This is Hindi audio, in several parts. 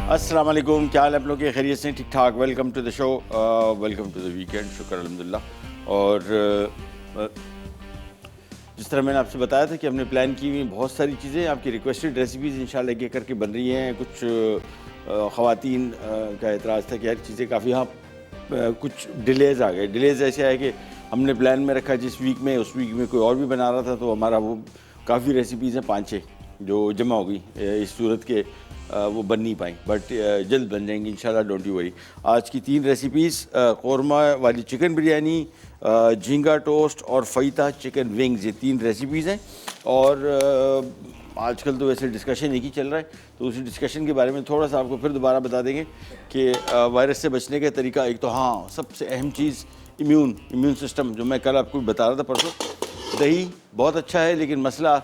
अस्सलाम वालेकुम, क्या हाल है आप लोग के? खैरियत से? ठीक ठाक। Welcome to the show, welcome to the weekend. शुक्र अल्हम्दुलिल्लाह। और जिस तरह मैंने आपसे बताया था कि हमने प्लान की हुई बहुत सारी चीज़ें, आपकी रिक्वेस्टेड रेसिपीज़ इंशाल्लाह एक एक करके बन रही हैं। कुछ ख़वातीन का एतराज़ था कि यार चीज़ें काफ़ी, हाँ कुछ डिलेज़ आ गए। डिलेज़ ऐसे आए कि हमने प्लान में रखा जिस वीक में, उस वीक में कोई और भी बना रहा था, तो हमारा वो काफ़ी रेसिपीज़ हैं 5-6 जो जमा हो गई इस सूरत के, वो बन नहीं पाई। बट जल्द बन जाएंगी इंशाल्लाह, डोंट यू वरी। आज की 3 रेसिपीज़, कौरमा वाली चिकन बिरयानी, झींगा टोस्ट और फ़ईता चिकन विंग्स, ये 3 रेसिपीज़ हैं। और आजकल तो वैसे डिस्कशन एक ही चल रहा है, तो उसी डिस्कशन के बारे में थोड़ा सा आपको फिर दोबारा बता देंगे कि वायरस से बचने का तरीका। एक तो हाँ, सबसे अहम चीज़ इम्यून सिस्टम, जो मैं कल आपको बता रहा था परसों। दही बहुत अच्छा है, लेकिन मसला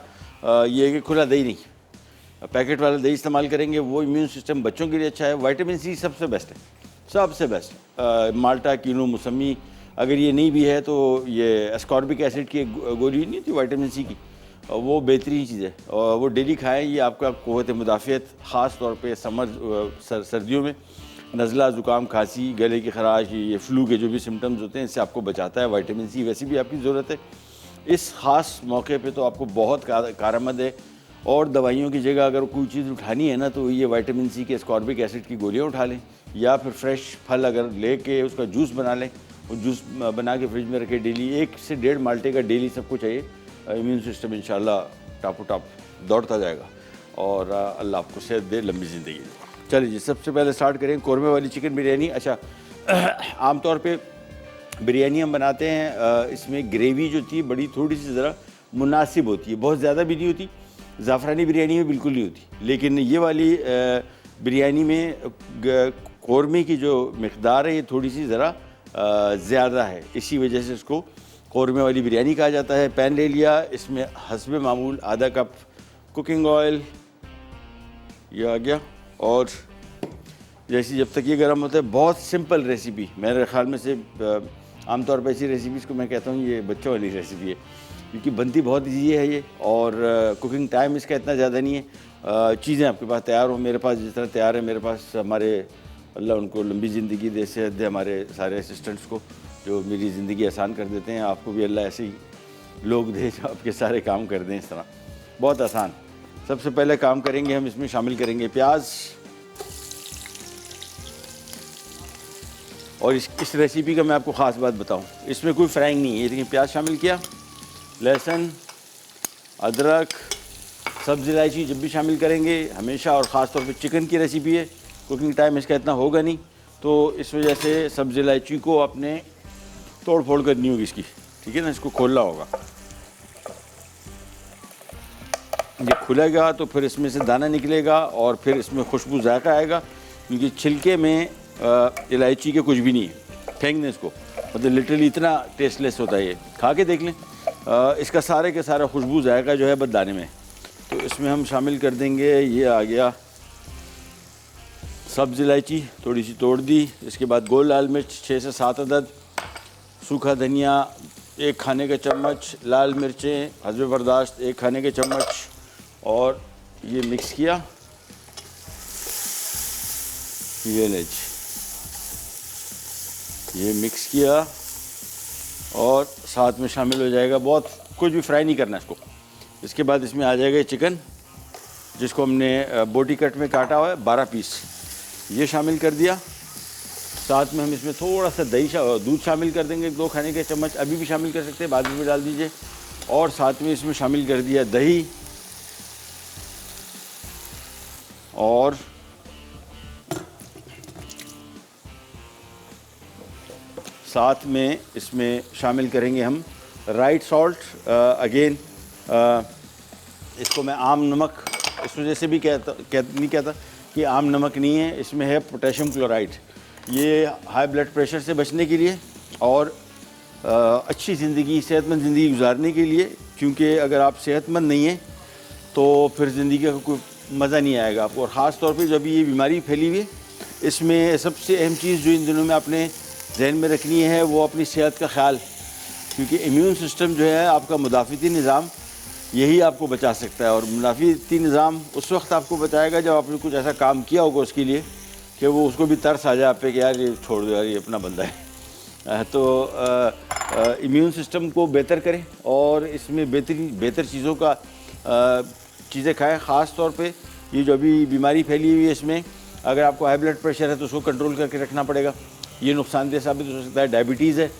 ये है कि खुला दही नहीं, पैकेट वाला दही इस्तेमाल करेंगे, वो इम्यून सिस्टम बच्चों के लिए अच्छा है। विटामिन सी सबसे बेस्ट है, सबसे बेस्ट। माल्टा, कीनू, मौसमी, अगर ये नहीं भी है तो ये एस्कॉर्बिक एसिड की गोली नहीं थी विटामिन सी की, वो बेहतरीन चीज़ है और वो डेली खाएं। ये आपका क़ुव्वत मुदाफ़ियत, ख़ास तौर पे सर्दियों में नज़ला, ज़ुकाम, खांसी, गले की खराश, ये फ्लू के जो भी सिम्टम्स होते हैं, इससे आपको बचाता है। विटामिन सी वैसे भी आपकी ज़रूरत है इस ख़ास मौके पे, तो आपको बहुत कारआमद है। और दवाइयों की जगह अगर कोई चीज़ उठानी है ना, तो ये विटामिन सी के एस्कॉर्बिक एसिड की गोलियाँ उठा लें, या फिर फ्रेश फल अगर लेके उसका जूस बना लें, और जूस बना के फ्रिज में रखे डेली। 1 से 1.5 माल्टे का डेली सबको चाहिए। इम्यून सिस्टम इंशाल्लाह टापो टाप दौड़ता जाएगा और अल्लाह आपको सेहत दे, लंबी ज़िंदगी दे। चलिए जी, सबसे पहले स्टार्ट करें कौरमे वाली चिकन बिरयानी। अच्छा, आमतौर पे बिरयानी हम बनाते हैं, इसमें ग्रेवी जो थी बड़ी थोड़ी सी ज़रा मुनासिब होती है, बहुत ज़्यादा भी नहीं होती। ज़ाफ़रानी बिरयानी में बिल्कुल नहीं होती, लेकिन ये वाली बिरयानी में कौरमे की जो मकदार है ये थोड़ी सी ज़रा ज़्यादा है, इसी वजह से इसको कौरमे वाली बिरयानी कहा जाता है। पैन ले लिया, इसमें हस्बे मामूल आधा कप कुकिंग ऑयल ये आ गया। और जैसे जब तक ये गर्म होता है, बहुत सिंपल रेसिपी, मेरे ख़्याल में से आमतौर पर ऐसी रेसिपीज़ को मैं कहता हूँ ये बच्चों वाली रेसिपी है, क्योंकि बनती बहुत ईजी है ये, और कुकिंग टाइम इसका इतना ज़्यादा नहीं है। चीज़ें आपके पास तैयार हो, मेरे पास जिस तरह तैयार है, मेरे पास हमारे अल्लाह उनको लंबी ज़िंदगी दे, सेहत दे, हमारे सारे असिस्टेंट्स को जो मेरी ज़िंदगी आसान कर देते हैं। आपको भी अल्लाह ऐसे ही लोग दे जो आपके सारे काम कर दें इस तरह, बहुत आसान। सबसे पहले काम करेंगे हम, इसमें शामिल करेंगे प्याज। और इस रेसिपी का मैं आपको ख़ास बात बताऊं, इसमें कोई फ्राइंग नहीं है। देखिए, प्याज शामिल किया, लहसुन, अदरक, सब्ज़ इलायची जब भी शामिल करेंगे हमेशा, और ख़ास तौर पे चिकन की रेसिपी है, कुकिंग टाइम इसका इतना होगा नहीं, तो इस वजह से सब्ज़ इलायची को आपने तोड़ फोड़ करनी होगी इसकी, ठीक है ना। इसको खोलना होगा, ये खुलेगा तो फिर इसमें से दाना निकलेगा और फिर इसमें खुशबू जायका आएगा, क्योंकि छिलके में इलायची के कुछ भी नहीं है। फेंक दें इसको, मतलब लिटरली इतना टेस्टलेस होता है ये, खा के देख लें। इसका सारे के सारा खुशबू जायका जो है बस दाने में। तो इसमें हम शामिल कर देंगे, ये आ गया सब्ज़ इलायची थोड़ी सी तोड़ दी। इसके बाद गोल लाल मिर्च 6 से 7 अदद, सूखा धनिया 1 खाने का चम्मच, लाल मिर्चें हस्बे बर्दाश्त 1 खाने के चम्मच, और ये मिक्स किया। ये लीजिए, ये मिक्स किया और साथ में शामिल हो जाएगा, बहुत कुछ भी फ्राई नहीं करना इसको। इसके बाद इसमें आ जाएगा चिकन, जिसको हमने बोटी कट में काटा हुआ है 12 पीस, ये शामिल कर दिया। साथ में हम इसमें थोड़ा सा दूध शामिल कर देंगे, 2 खाने के चम्मच, अभी भी शामिल कर सकते हैं, बाद में भी डाल दीजिए। और साथ में इसमें शामिल कर दिया दही, और साथ में इसमें शामिल करेंगे हम राइट सॉल्ट। अगेन इसको मैं आम नमक इस वजह से भी नहीं कहता कि आम नमक नहीं है, इसमें है पोटेशियम क्लोराइड। ये हाई ब्लड प्रेशर से बचने के लिए और अच्छी ज़िंदगी, सेहतमंद ज़िंदगी गुजारने के लिए, क्योंकि अगर आप सेहतमंद नहीं हैं तो फिर ज़िंदगी का कोई मज़ा नहीं आएगा आपको। और ख़ास तौर पे जब ये बीमारी फैली हुई है, इसमें सबसे अहम चीज़ जो इन दिनों में आपने जहन में रखनी है वो अपनी सेहत का ख्याल, क्योंकि इम्यून सिस्टम जो है आपका मुदाफ़ती निज़ाम यही आपको बचा सकता है। और मुनाफी निज़ाम उस वक्त आपको बचाएगा जब आपने कुछ ऐसा काम किया होगा उसके लिए कि वो उसको भी तरस आ जाए आप पे कि यार ये छोड़ दो यार, ये अपना बंदा है। तो इम्यून सिस्टम को बेहतर करें और इसमें बेहतर चीज़ों का चीज़ें खाएं। ख़ास तौर पे ये जो अभी बीमारी फैली हुई है इसमें अगर आपको हाई ब्लड प्रेशर है तो उसको कंट्रोल करके रखना पड़ेगा, ये नुकसानदेह साबित हो सकता है। डायबिटीज़ है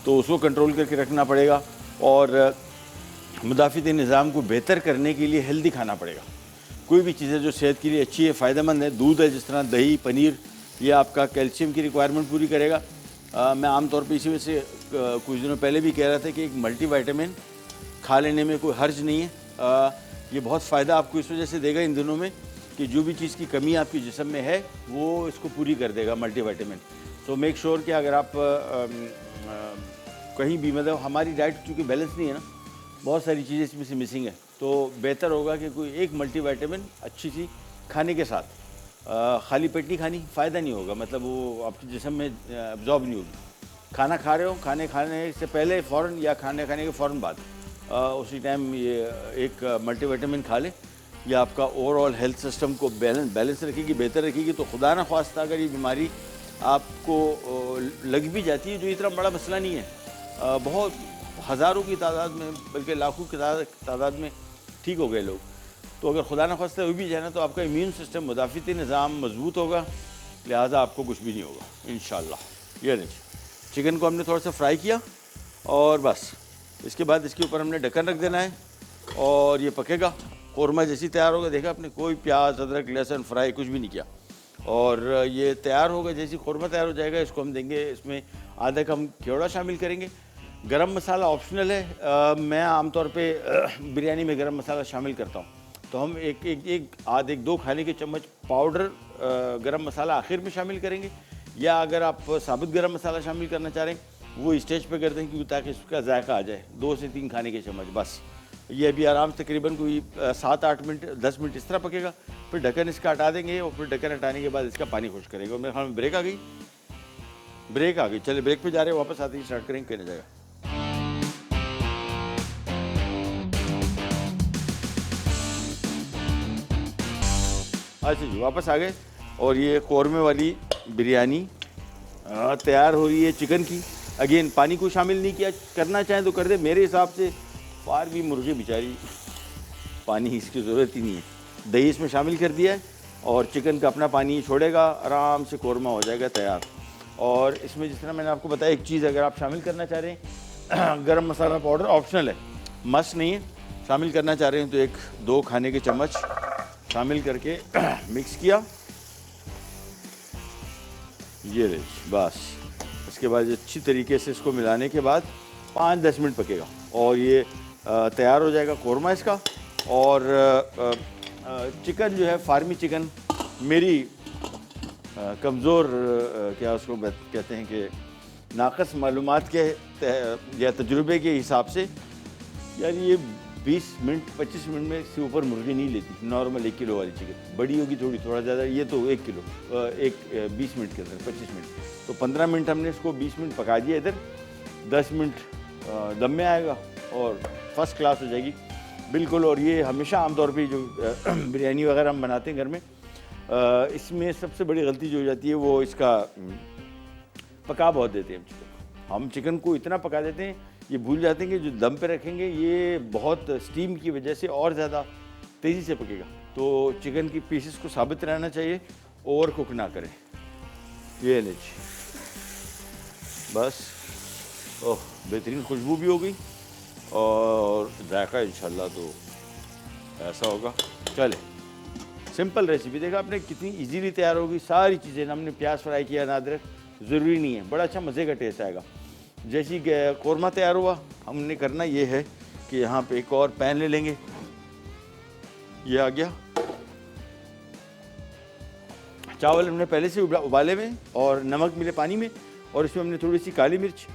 तो उसको कंट्रोल करके रखना पड़ेगा। और मुदाफ़ित निज़ाम को बेहतर करने के लिए हेल्दी खाना पड़ेगा। कोई भी चीज़ें जो सेहत के लिए अच्छी है, फ़ायदेमंद है, दूध है जिस तरह दही पनीर, ये आपका कैल्शियम की रिक्वायरमेंट पूरी करेगा। मैं आमतौर पे इसी वजह से कुछ दिनों पहले भी कह रहा था कि एक मल्टीविटामिन खा लेने में कोई हर्ज नहीं है। ये बहुत फ़ायदा आपको इस वजह से देगा इन दिनों में कि जो भी चीज़ की कमी आपके जिस्म में है वो इसको पूरी कर देगा मल्टीविटामिन। तो मेक श्योर कि अगर आप कहीं भी मतलब हमारी डाइट चूँकि बैलेंस नहीं है ना, बहुत सारी चीज़ें इसमें से मिसिंग है, तो बेहतर होगा कि कोई एक मल्टीविटामिन अच्छी सी खाने के साथ, खाली पेट नहीं खानी, फ़ायदा नहीं होगा, मतलब वो आपके जिस्म में एब्जॉर्ब नहीं होगी। खाना खा रहे हो, खाने से पहले फ़ौरन या खाने के फ़ौरन बाद उसी टाइम ये एक मल्टीविटामिन खा ले, ये आपका ओवरऑल हेल्थ सिस्टम को बैलेंस रखेगी, बेहतर रखेगी। तो खुदा न ख्वास्ता अगर ये बीमारी आपको लग भी जाती है, जो इतना बड़ा मसला नहीं है, बहुत हज़ारों की तादाद में बल्कि लाखों की तादाद में ठीक हो गए लोग। तो अगर खुदा न ख्वास्ता हो भी जाए ना तो आपका इम्यून सिस्टम मुदाफ़िती निज़ाम मजबूत होगा, लिहाजा आपको कुछ भी नहीं होगा इंशाअल्लाह। ये देखिए चिकन को हमने थोड़ा सा फ्राई किया और बस इसके बाद इसके ऊपर हमने ढक्कन रख देना है और ये पकेगा। कौरमा जैसी तैयार होगा, देखा आपने, कोई प्याज अदरक लहसुन फ्राई कुछ भी नहीं किया। और ये तैयार होगा, जैसी कौरमा तैयार हो जाएगा इसको हम देंगे, इसमें आधा कम केवड़ा शामिल करेंगे। गरम मसाला ऑप्शनल है, मैं आमतौर पे बिरयानी में गरम मसाला शामिल करता हूँ। तो हम एक दो खाने के चम्मच पाउडर गरम मसाला आखिर में शामिल करेंगे, या अगर आप साबुत गरम मसाला शामिल करना चाह रहे हैं वो स्टेज पे कर दें क्योंकि ताकि इसका जायका आ जाए। 2 से 3 खाने के चम्मच बस। ये अभी आराम से तकरीबन कोई 7-8 मिनट 10 मिनट इस तरह पकेगा, फिर ढक्कन इसका हटा देंगे और फिर ढक्कन हटाने के बाद इसका पानी खुश करेंगे। और मेरे ख्याल में ब्रेक आ गई, चले ब्रेक पे जा रहे हैं, वापस आते ही स्टार्ट करेंगे, कहने जाएगा। अच्छा जी, वापस आ गए और ये कौरमे वाली बिरयानी तैयार हो रही है चिकन की। अगेन पानी को शामिल नहीं किया, करना चाहें तो कर दे, मेरे हिसाब से फार्मी मुर्गी बेचारी पानी इसकी ज़रूरत ही नहीं है। दही इसमें शामिल कर दिया है और चिकन का अपना पानी छोड़ेगा, आराम से कौरमा हो जाएगा तैयार। और इसमें जिस तरह मैंने आपको बताया एक चीज़ अगर आप शामिल करना चाह रहे हैं, गरम मसाला पाउडर ऑप्शनल है, मस्ट नहीं है। शामिल करना चाह रहे हैं तो 1-2 खाने के चम्मच शामिल करके मिक्स किया, ये रही बस। इसके बाद अच्छी तरीके से इसको मिलाने के बाद 5-10 मिनट पकेगा और ये तैयार हो जाएगा कौरमा इसका। और चिकन जो है फार्मी चिकन मेरी कमज़ोर क्या उसको कहते हैं कि नाक़स मालूमात के या तजुर्बे के हिसाब से, यार ये 20 मिनट 25 मिनट में इससे ऊपर मुर्गी नहीं लेती। नॉर्मल 1 किलो वाली चिकन, बड़ी होगी थोड़ा ज़्यादा, ये तो 1 किलो 20 मिनट के अंदर 25 मिनट, तो 15 मिनट हमने इसको 20 मिनट पका दिया इधर, 10 मिनट दम में आएगा और फर्स्ट क्लास हो जाएगी बिल्कुल। और ये हमेशा आमतौर पे जो बिरयानी वगैरह हम बनाते हैं घर में, इसमें सबसे बड़ी गलती जो हो जाती है वो इसका पका बहुत देते हैं हम चिकन को इतना पका देते हैं, ये भूल जाते हैं कि जो दम पे रखेंगे ये बहुत स्टीम की वजह से और ज़्यादा तेज़ी से पकेगा। तो चिकन की पीसेस को साबित रहना चाहिए, ओवर कुक ना करें। ये लीजिए बस, ओह बेहतरीन खुशबू भी हो गई और जायका इंशाल्लाह तो ऐसा होगा। चले सिंपल रेसिपी, देखा आपने कितनी इजीली तैयार होगी सारी चीज़ें। हमने प्याज फ्राई किया, ना अदरक, ज़रूरी नहीं है, बड़ा अच्छा मज़े का टेस्ट आएगा। जैसी कौरमा तैयार हुआ, हमने करना ये है कि यहाँ पे एक और पैन ले लेंगे, ये आ गया। चावल हमने पहले से उबाले हुए और नमक मिले पानी में, और इसमें हमने थोड़ी सी काली मिर्च,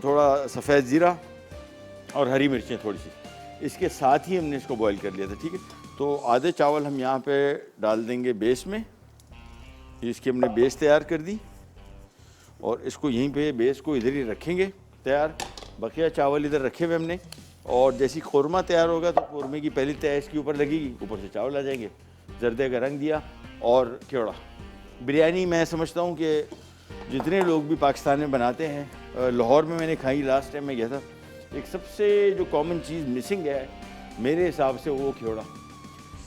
थोड़ा सफ़ेद ज़ीरा और हरी मिर्चें थोड़ी सी, इसके साथ ही हमने इसको बॉईल कर लिया था। ठीक है, तो आधे चावल हम यहाँ पे डाल देंगे बेस में, इसकी हमने बेस तैयार कर दी और इसको यहीं पे बेस को इधर ही रखेंगे तैयार। बकिया चावल इधर रखे हुए हमने और जैसी कौरमा तैयार होगा तो कौरमे की पहली तय इसके ऊपर लगेगी, ऊपर से चावल आ जाएंगे, जर्दे का रंग दिया और केवड़ा। बिरयानी मैं समझता हूँ कि जितने लोग भी पाकिस्तान में बनाते हैं, लाहौर में मैंने खाई लास्ट टाइम मैं गया था, एक सबसे जो कॉमन चीज़ मिसिंग है मेरे हिसाब से वो केवड़ा।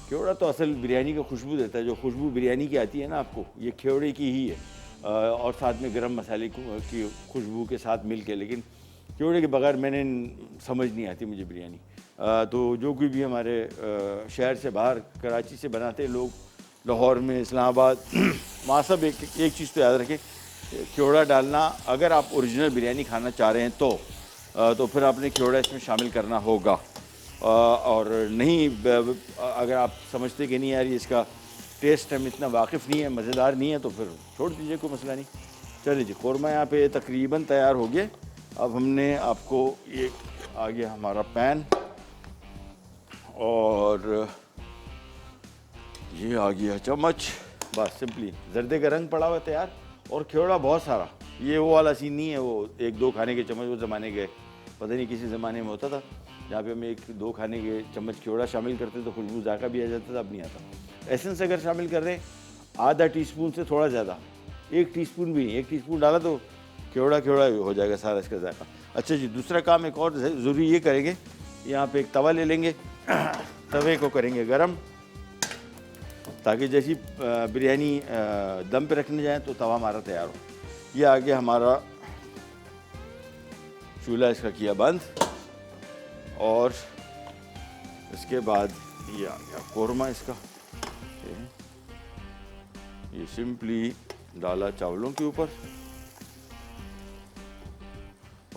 केवड़ा तो असल बिरयानी का खुशबू देता है, जो खुशबू बिरयानी की आती है ना आपको, ये केवड़े की ही है, और साथ में गरम मसाले की खुशबू के साथ मिल के। लेकिन केवड़े के बगैर मैंने समझ नहीं आती मुझे बिरयानी। तो जो कोई भी हमारे शहर से बाहर कराची से बनाते लोग, लाहौर में, इस्लामाबाद वहाँ सब एक चीज़ तो याद रखें, केवड़ा डालना। अगर आप ओरिजिनल बिरयानी खाना चाह रहे हैं तो फिर आपने केवड़ा इसमें शामिल करना होगा। और नहीं, अगर आप समझते कि नहीं यार ये इसका टेस्ट हम इतना वाकिफ़ नहीं है, मज़ेदार नहीं है, तो फिर छोड़ दीजिए, कोई मसला नहीं। चलिए जी, कौरमा यहाँ पे तकरीबन तैयार हो गया। अब हमने आपको ये आ गया हमारा पैन और ये आ गया चम्मच, बस सिंपली जर्दे का रंग पड़ा हुआ तैयार। और केवड़ा बहुत सारा, ये वो वाला सीन नहीं है वो 1-2 खाने के चम्मच वो ज़माने के पता नहीं किसी ज़माने में होता था जहाँ पे हम 1-2 खाने के चम्मच केवड़ा शामिल करते तो खुशबू जायका भी आ जाता था, अब नहीं आता। एसेंस अगर शामिल कर रहे हैं आधा टीस्पून से थोड़ा ज़्यादा, 1 टीस्पून भी नहीं, 1 टीस्पून डाला तो केवड़ा हो जाएगा सारा इसका जायका। अच्छा जी, दूसरा काम एक और ज़रूरी ये करेंगे, यहाँ पे एक तवा ले लेंगे, तवे को करेंगे गरम, ताकि जैसी बिरयानी दम पे रखने जाएँ तो तवा हमारा तैयार हो। ये आ गया हमारा चूल्हा, इसका किया बंद, और इसके बाद ये आ गया कौरमा इसका। ये सिंपली डाला चावलों के ऊपर,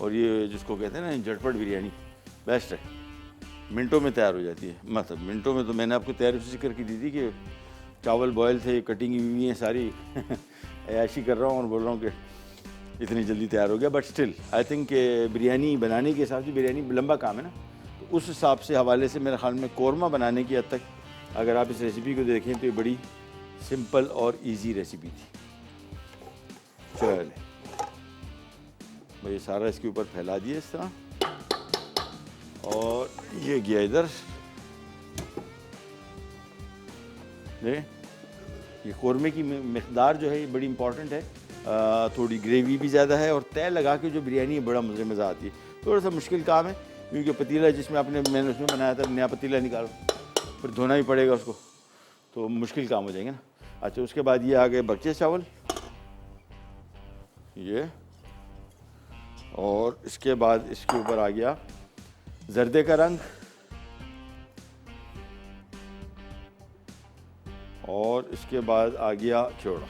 और ये जिसको कहते हैं ना झटपट बिरयानी बेस्ट है, मिनटों में तैयार हो जाती है। मतलब मिनटों में तो मैंने आपको तैयारी उसी करके दी थी कि चावल बॉयल थे, कटिंग हुई है सारी ऐसी कर रहा हूँ और बोल रहा हूँ कि इतनी जल्दी तैयार हो गया। But still I think biryani बनाने के हिसाब से बिरयानी लंबा काम है ना, तो उस हिसाब से हवाले से मेरे ख्याल में कौरमा बनाने की हद तक अगर आप इस रेसिपी को देखें तो ये बड़ी सिंपल और इजी रेसिपी थी। चले भाई सारा इसके ऊपर फैला दिया इस तरह, और ये गया इधर। ये कौरमे की मिक़दार जो है ये बड़ी इंपॉर्टेंट है, थोड़ी ग्रेवी भी ज़्यादा है, और तय लगा के जो बिरयानी है बड़ा मज़ा आती है। थोड़ा सा मुश्किल काम है क्योंकि पतीला जिसमें मैंने उसमें बनाया था, नया पतीला निकालो, फिर धोना भी पड़ेगा उसको, तो मुश्किल काम हो जाएंगे ना। अच्छा, उसके बाद ये आ गए बच्चे चावल, ये, और इसके बाद इसके ऊपर आ गया जर्दे का रंग, और इसके बाद आ गया केवड़ा।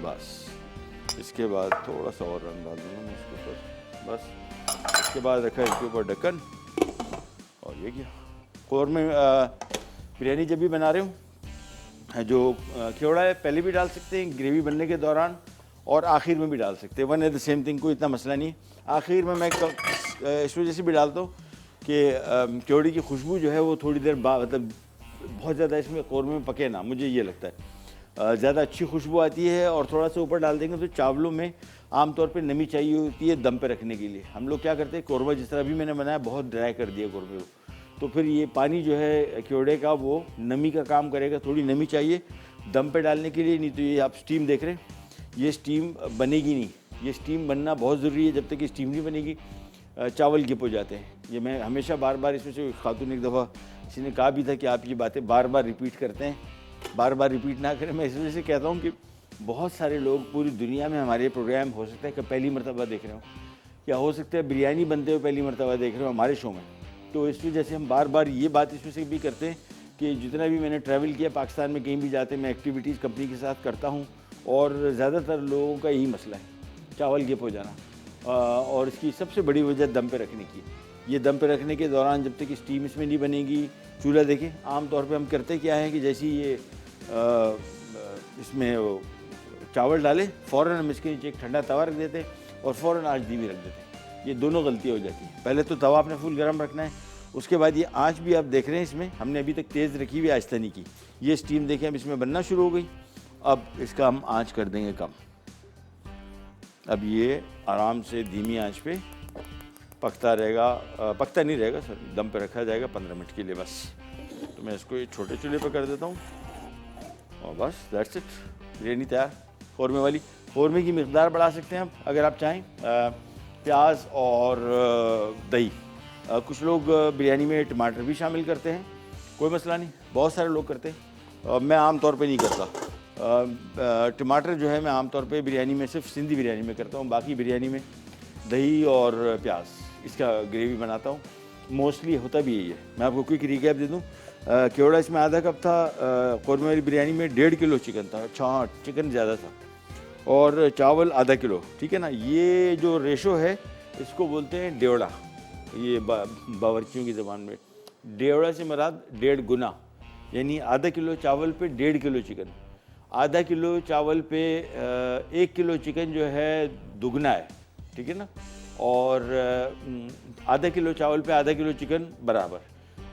बस इसके बाद थोड़ा सा और रंग डाल दूँगा मैं इसके ऊपर, बस इसके बाद रखा इसके ऊपर ढक्कन, और ये गया कौरमे। बिरयानी जब भी बना रहे हो, जो केवड़ा है पहले भी डाल सकते हैं ग्रेवी बनने के दौरान, और आखिर में भी डाल सकते हैं, वन है द सेम थिंग, कोई इतना मसला नहीं है। आखिर में मैं इस वजह से भी डालता हूँ कि केवड़े की खुशबू जो है वो थोड़ी देर बाद, मतलब बहुत ज़्यादा इसमें कौरमे में पके ना, मुझे ये लगता है ज़्यादा अच्छी खुशबू आती है। और थोड़ा सा ऊपर डाल देंगे तो चावलों में आमतौर पे नमी चाहिए होती है दम पे रखने के लिए। हम लोग क्या करते हैं, कौरमा जिस तरह भी मैंने बनाया बहुत ड्राई कर दिया कौरमे को, तो फिर ये पानी जो है केवड़े का वो नमी का काम करेगा, थोड़ी नमी चाहिए दम पे डालने के लिए। नहीं तो ये आप स्टीम देख रहे हैं, ये स्टीम बनेगी नहीं, ये स्टीम बनना बहुत ज़रूरी है। जब तक ये स्टीम नहीं बनेगी चावल गिप हो जाते हैं। ये मैं हमेशा बार बार, इसमें से खातून एक दफ़ा किसी ने कहा भी था कि आप ये बातें बार बार रिपीट करते हैं, बार बार रिपीट ना करें। मैं इस वजह से कहता हूँ कि बहुत सारे लोग पूरी दुनिया में हमारे प्रोग्राम हो सकता है कि पहली मरतबा देख रहे हो, या हो सकता है बिरयानी बनते हुए पहली मरतबा देख रहे हो हमारे शो में। तो इस वजह से हम बार बार ये बात इस वजह से भी करते हैं कि जितना भी मैंने ट्रैवल किया पाकिस्तान में, कहीं भी जाते मैं एक्टिविटीज़ कंपनी के साथ करता हूँ, और ज़्यादातर लोगों का यही मसला है, चावल गिप हो जाना। और इसकी सबसे बड़ी वजह दम पे रखने की। ये दम पे रखने के दौरान जब तक स्टीम इसमें नहीं बनेगी, चूल्हा देखिए आम तौर पे हम करते क्या है कि जैसे ही ये इसमें चावल डाले फ़ौरन हम इसके नीचे एक ठंडा तवा रख देते हैं और फ़ौरन आंच धीमी रख देते हैं। ये दोनों गलतियाँ हो जाती हैं। पहले तो तवा आपने फुल गर्म रखना है, उसके बाद ये आंच भी आप देख रहे हैं इसमें हमने अभी तक तेज़ रखी हुई, आहिस्ता नहीं की। ये स्टीम देखें अब इसमें बनना शुरू हो गई, अब इसका हम आँच कर देंगे कम। अब ये आराम से धीमी आंच पे पकता रहेगा, पकता नहीं रहेगा सर, दम पे रखा जाएगा 15 मिनट के लिए बस। तो मैं इसको एक छोटे चूल्हे पे कर देता हूँ और बस दैट्स इट, बिरयानी तैयार। कौरमे वाली, कौरमे की मिकदार बढ़ा सकते हैं आप अगर आप चाहें, प्याज और दही। कुछ लोग बिरयानी में टमाटर भी शामिल करते हैं, कोई मसला नहीं, बहुत सारे लोग करते हैं। मैं आम तौर पे नहीं करता। टमाटर जो है मैं आम तौर पे बिरयानी में सिर्फ सिंधी बिरयानी में करता हूँ, बाकी बिरयानी में दही और प्याज इसका ग्रेवी बनाता हूँ। मोस्टली होता भी यही है। मैं आपको क्विक रिकैप दे दूँ, केवड़ा इसमें आधा कप था, कौरमे वाली बिरयानी में 1.5 किलो चिकन था, अच्छा चिकन ज़्यादा था, और चावल आधा किलो, ठीक है ना। ये जो रेशो है इसको बोलते हैं डेवड़ा, ये बावर्चियों की ज़बान में। डेवड़ा से मुराद 1.5 गुना, यानी आधा किलो चावल पे 1.5 किलो चिकन। आधा किलो चावल पे 1 किलो चिकन जो है दुगना है, ठीक है ना। और आधा किलो चावल पे आधा किलो चिकन बराबर।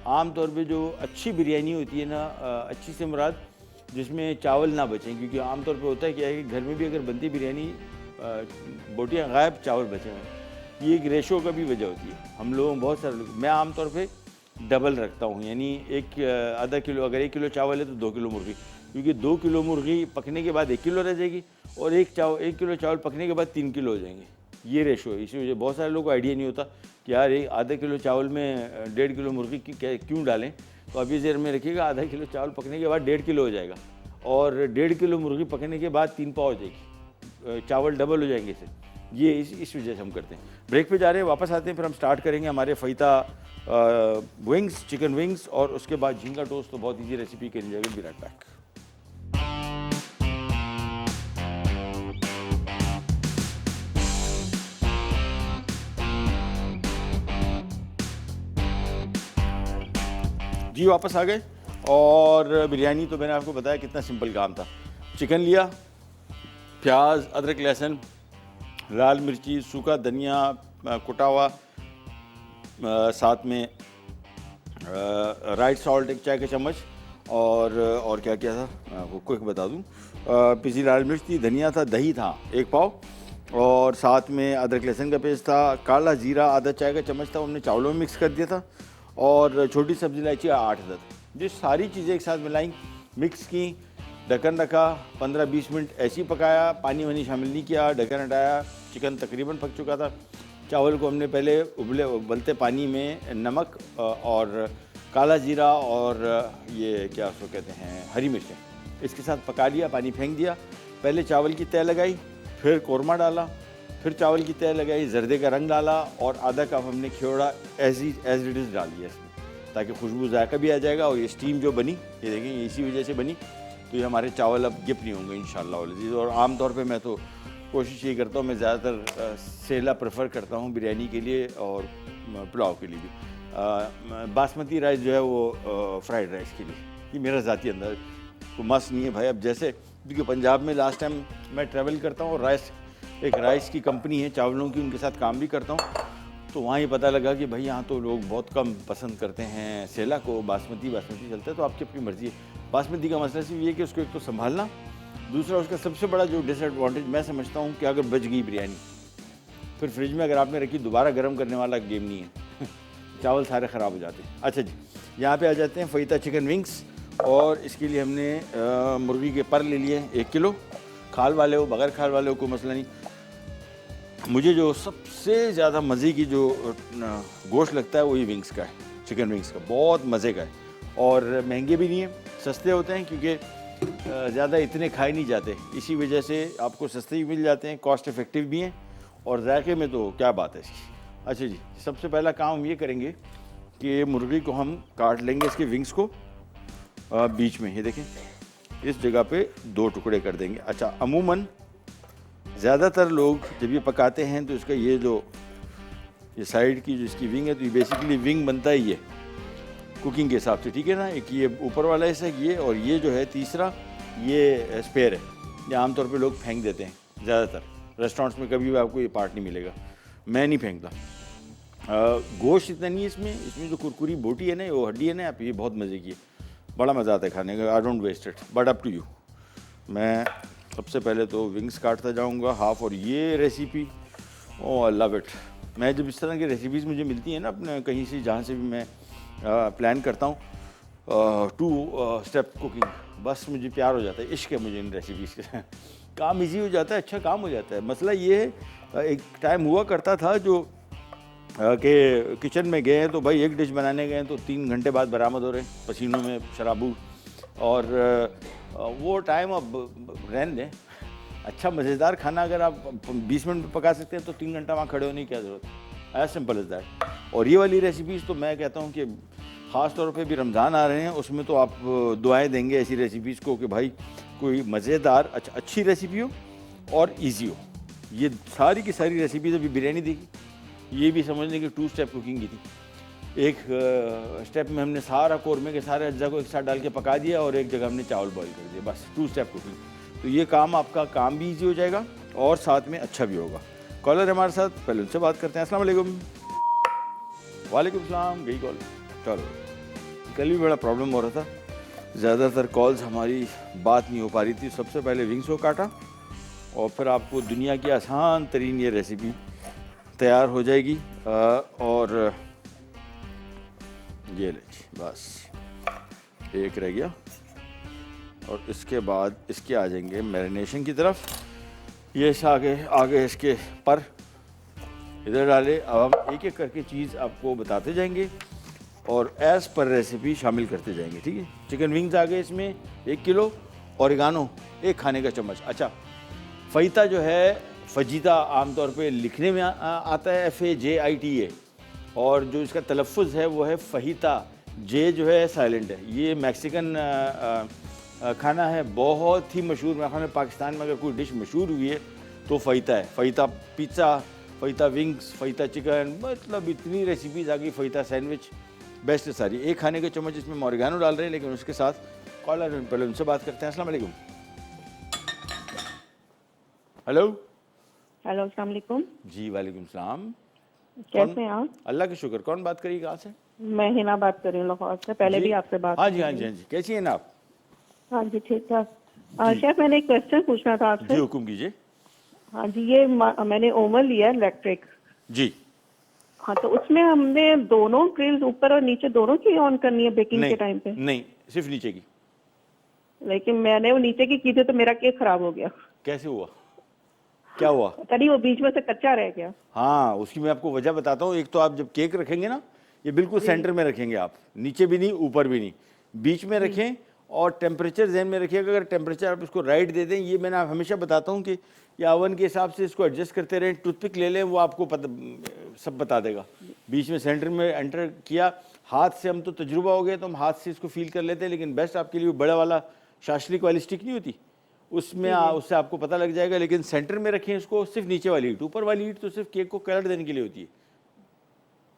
आम तौर पे जो अच्छी बिरयानी होती है ना, अच्छी से मुराद जिसमें चावल ना बचें, क्योंकि आम तौर पे होता है क्या है कि घर में भी अगर बनती बिरयानी बोटियाँ गायब चावल बचे हुए, ये एक रेशो का भी वजह होती है। हम लोग बहुत सारे लोग, मैं आम तौर पे डबल रखता हूँ, यानी आधा किलो, अगर 1 किलो चावल है तो 2 किलो मुर्गी, क्योंकि 2 किलो मुर्गी पकने के बाद 1 किलो रह जाएगी, और 1 किलो चावल पकने के बाद 3 किलो हो जाएंगे। ये रेशो है। इसी वजह बहुत सारे लोगों को आइडिया नहीं होता कि यार एक आधा किलो चावल में 1.5 किलो मुर्गी क्यों डालें। तो अभी जेर में रखिएगा, आधा किलो चावल पकने के बाद 1.5 किलो हो जाएगा, और 1.5 किलो मुर्गी पकने के बाद 3 पाव हो जाएगी, चावल डबल हो जाएंगे इससे। ये इस वजह से हम करते हैं। ब्रेक पे जा रहे हैं, वापस आते हैं, फिर हम स्टार्ट करेंगे हमारे फ़ैता विंग्स, चिकन विंग्स, और उसके बाद झींगा टोस्ट। तो बहुत ईजी रेसिपी करी जाएगी। B right back. जी वापस आ गए, और बिरयानी तो मैंने आपको बताया कितना सिंपल काम था। चिकन लिया, प्याज, अदरक, लहसुन, लाल मिर्ची, सूखा धनिया कुटा हुआ, साथ में राइट सॉल्ट 1 चाय का चम्मच, और क्या क्या था मैं आपको क्विक बता दूं, पिसी लाल मिर्च थी, धनिया था, दही था 1 पाव, और साथ में अदरक लहसुन का पेस्ट था, काला जीरा आधा चाय का चम्मच था, हमने चावलों में मिक्स कर दिया था, और छोटी सब्जी इलायची 8-10। ये सारी चीज़ें एक साथ मिलाई, मिक्स की, ढक्कन रखा, 15-20 मिनट ऐसे ही पकाया, पानी वानी शामिल नहीं किया, ढक्कन हटाया। चिकन तकरीबन पक चुका था। चावल को हमने पहले उबलते पानी में नमक और काला जीरा और ये क्या उसको कहते हैं हरी मिर्चें इसके साथ पका लिया, पानी फेंक दिया। पहले चावल की तय लगाई, फिर कौरमा डाला, फिर चावल की तय लगाई, जर्दे का रंग डाला, और आधा कप हमने खियोड़ा एज इट इज़ डाल दिया इसमें, ताकि खुशबू जायका भी आ जाएगा। और ये स्टीम जो बनी, ये देखें इसी वजह से बनी, तो ये हमारे चावल अब गिप नहीं होंगे इंशाल्लाह। और आम तौर पे मैं तो कोशिश ये करता हूँ, मैं ज़्यादातर सेला प्रेफर करता हूँ बिरयानी के लिए और पुलाव के लिए भी। बासमती राइस जो है वो फ्राइड राइस के लिए, ये मेरा ज़ाती अंदाज़ तो मस्त नहीं है भाई। अब जैसे क्योंकि पंजाब में लास्ट टाइम मैं ट्रैवल करता हूँ, और एक राइस की कंपनी है चावलों की, उनके साथ काम भी करता हूँ, तो वहाँ ये पता लगा कि भाई यहाँ तो लोग बहुत कम पसंद करते हैं सेला को, बासमती चलता है। तो आपकी अपनी मर्ज़ी है। बासमती का मसला सिर्फ ये कि उसको एक तो संभालना, दूसरा उसका सबसे बड़ा जो डिसएडवांटेज मैं समझता हूँ कि अगर बच गई बिरयानी, फिर फ्रिज में अगर आपने रखी, दोबारा गर्म करने वाला गेम नहीं है चावल सारे ख़राब हो जाते हैं। अच्छा जी, यहाँ पे आ जाते हैं फ़ैता चिकन विंग्स, और इसके लिए हमने मुर्गी के पर ले लिए 1 किलो। खाल वाले हो, बगैर खाल वाले हो, कोई मसला नहीं। मुझे जो सबसे ज़्यादा मज़े की जो गोश्त लगता है वो ये विंग्स का है, चिकन विंग्स का, बहुत मज़े का है, और महंगे भी नहीं है, सस्ते होते हैं, क्योंकि ज़्यादा इतने खाए नहीं जाते, इसी वजह से आपको सस्ते भी मिल जाते हैं, कॉस्ट इफ़ेक्टिव भी हैं, और जायके में तो क्या बात है इसकी। अच्छा जी, सबसे पहला काम हम ये करेंगे कि मुर्गी को हम काट लेंगे, इसके विंग्स को बीच में, ये देखें इस जगह पे 2 टुकड़े कर देंगे। अच्छा, अमूमन ज़्यादातर लोग जब ये पकाते हैं तो इसका ये साइड की जो इसकी विंग है, तो ये बेसिकली विंग बनता ही है कुकिंग के हिसाब से, ठीक है ना। एक ये ऊपर वाला हिस्सा ये, और ये जो है तीसरा ये स्पेयर है, ये आमतौर पे लोग फेंक देते हैं ज़्यादातर। रेस्टोरेंट्स में कभी भी आपको ये पार्ट नहीं मिलेगा, मैं नहीं फेंकता। गोश्त इतना नहीं है इसमें जो कुरकुरी बोटी है ना, वो हड्डी है ना, आप ये बहुत मज़े की है, बड़ा मज़ा आता है खाने का। I don't waste it, but up to you. मैं सबसे पहले तो विंग्स काटता जाऊंगा हाफ, और ये recipe oh I love it. मैं जब इस तरह की रेसिपीज़ मुझे मिलती हैं ना अपने कहीं से, जहाँ से भी मैं प्लान करता हूँ 2 स्टेप कुकिंग, बस मुझे प्यार हो जाता है, इश्क है मुझे इन रेसिपीज़ के। काम इजी हो जाता है, अच्छा काम हो जाता है। मसला ये है एक टाइम हुआ करता था जो कि किचन में गए हैं तो भाई एक डिश बनाने गए हैं तो 3 घंटे बाद बरामद हो रहे हैं पसीनों में शराबू, और वो टाइम अब रहने दें। अच्छा मज़ेदार खाना अगर आप 20 मिनट में पका सकते हैं तो 3 घंटा वहाँ खड़े होने की क्या ज़रूरत है, एज सिंपल एज दैट। और ये वाली रेसिपीज़ तो मैं कहता हूँ कि ख़ास तौर पे भी रमज़ान आ रहे हैं, उसमें तो आप दुआएं देंगे ऐसी रेसिपीज़ को कि भाई कोई मज़ेदार अच्छी रेसिपी हो और इजी हो। ये सारी की सारी रेसिपीज़, अभी बिरयानी देखी, ये भी समझ लें कि 2 स्टेप कुकिंग की थी। एक स्टेप में हमने सारा कौरमे के सारे अज्जा को एक साथ डाल के पका दिया, और एक जगह हमने चावल बॉईल कर दिया, बस 2 स्टेप कुकिंग। तो ये काम आपका काम भी इजी हो जाएगा और साथ में अच्छा भी होगा। कॉलर हमारे साथ, पहले उनसे बात करते हैं। अस्सलाम वालेकुम। वालेकुम सलाम। गई कॉल। चलो, कल भी बड़ा प्रॉब्लम हो रहा था, ज़्यादातर कॉल्स हमारी बात नहीं हो पा रही थी। सबसे पहले विंग्स को काटा और फिर आपको दुनिया की आसान तरीन ये रेसिपी तैयार हो जाएगी। और ये ले बस एक रह गया, और इसके बाद इसके आ जाएंगे मैरिनेशन की तरफ। ये आगे इसके पर इधर डाले। अब हम एक एक करके चीज़ आपको बताते जाएंगे और एज़ पर रेसिपी शामिल करते जाएंगे, ठीक है। चिकन विंग्स आ गए, इसमें 1 किलो, ओरिगानो 1 खाने का चम्मच। अच्छा, फ़हीता जो है, फजीता आमतौर पे लिखने में आता है FAJITA, और जो इसका तलफ़ुज़ है वो है फ़हीता, जे जो है साइलेंट है। ये मैक्सिकन खाना है, बहुत ही मशहूर। मेरे ख्याल में पाकिस्तान में अगर कोई डिश मशहूर हुई है तो फ़हीता है। फ़हीता पिज़्ज़ा, फ़हीता विंग्स, फ़हीता चिकन, मतलब इतनी रेसिपीज़ आ गई। फ़हीता सैंडविच, बेस्ट है सारी। 1 खाने का चम्मच इसमें ओरिगानो डाल रहे हैं, लेकिन उसके साथ कॉलर पहले उनसे बात करते हैं। अस्सलाम वालेकुम। हेलो। हेलो, अस्सलाम वालेकुम। जी वालेकुम सलाम। कैसे हैं आप? अल्लाह का शुक्र। कौन बात करिए, कहाँ से? मैं हिना बात कर रही हूँ लाहौर से। पहले भी आपसे बात हाँ जी, हाँ जी, हाँ जी। कैसी हैं ना आप? हाँ जी, ठीक ठाक। शेफ, मैंने एक क्वेश्चन पूछना था आपसे। जी हुक्म कीजिए। हाँ जी, ये मैंने ओवन लिया है इलेक्ट्रिक। जी। हाँ, तो उसमें हमने दोनों ग्रिल्स ऊपर और नीचे दोनों की ऑन करनी है बेकिंग के टाइम पे? नहीं, सिर्फ नीचे की। लेकिन मैंने वो नीचे की थी तो मेरा केक खराब हो गया। कैसे हुआ? क्या हुआ? पता नहीं, वो बीच में से कच्चा रह गया। हाँ, उसकी मैं आपको वजह बताता हूँ। एक तो आप जब केक रखेंगे ना, ये बिल्कुल सेंटर में रखेंगे आप, नीचे भी नहीं ऊपर भी नहीं, बीच में रखें। और टेम्परेचर ध्यान में रखिएगा, अगर टेम्परेचर आप इसको राइट दे दें, ये मैंने हमेशा बताता हूँ कि ये ओवन के हिसाब से इसको एडजस्ट करते रहें। टूथपिक ले लें, वो आपको सब बता देगा। बीच में सेंटर में एंटर किया, हाथ से हम तो तजुर्बा हो गया तो हम हाथ से इसको फील कर लेते हैं, लेकिन बेस्ट आपके लिए बड़ा वाला शाशलिक वाली स्टिक नहीं होती, उसमें उससे आपको पता लग जाएगा। लेकिन सेंटर में रखें इसको, सिर्फ नीचे वाली ईंट, ऊपर वाली ईंट तो सिर्फ केक को कलर देने के लिए होती है,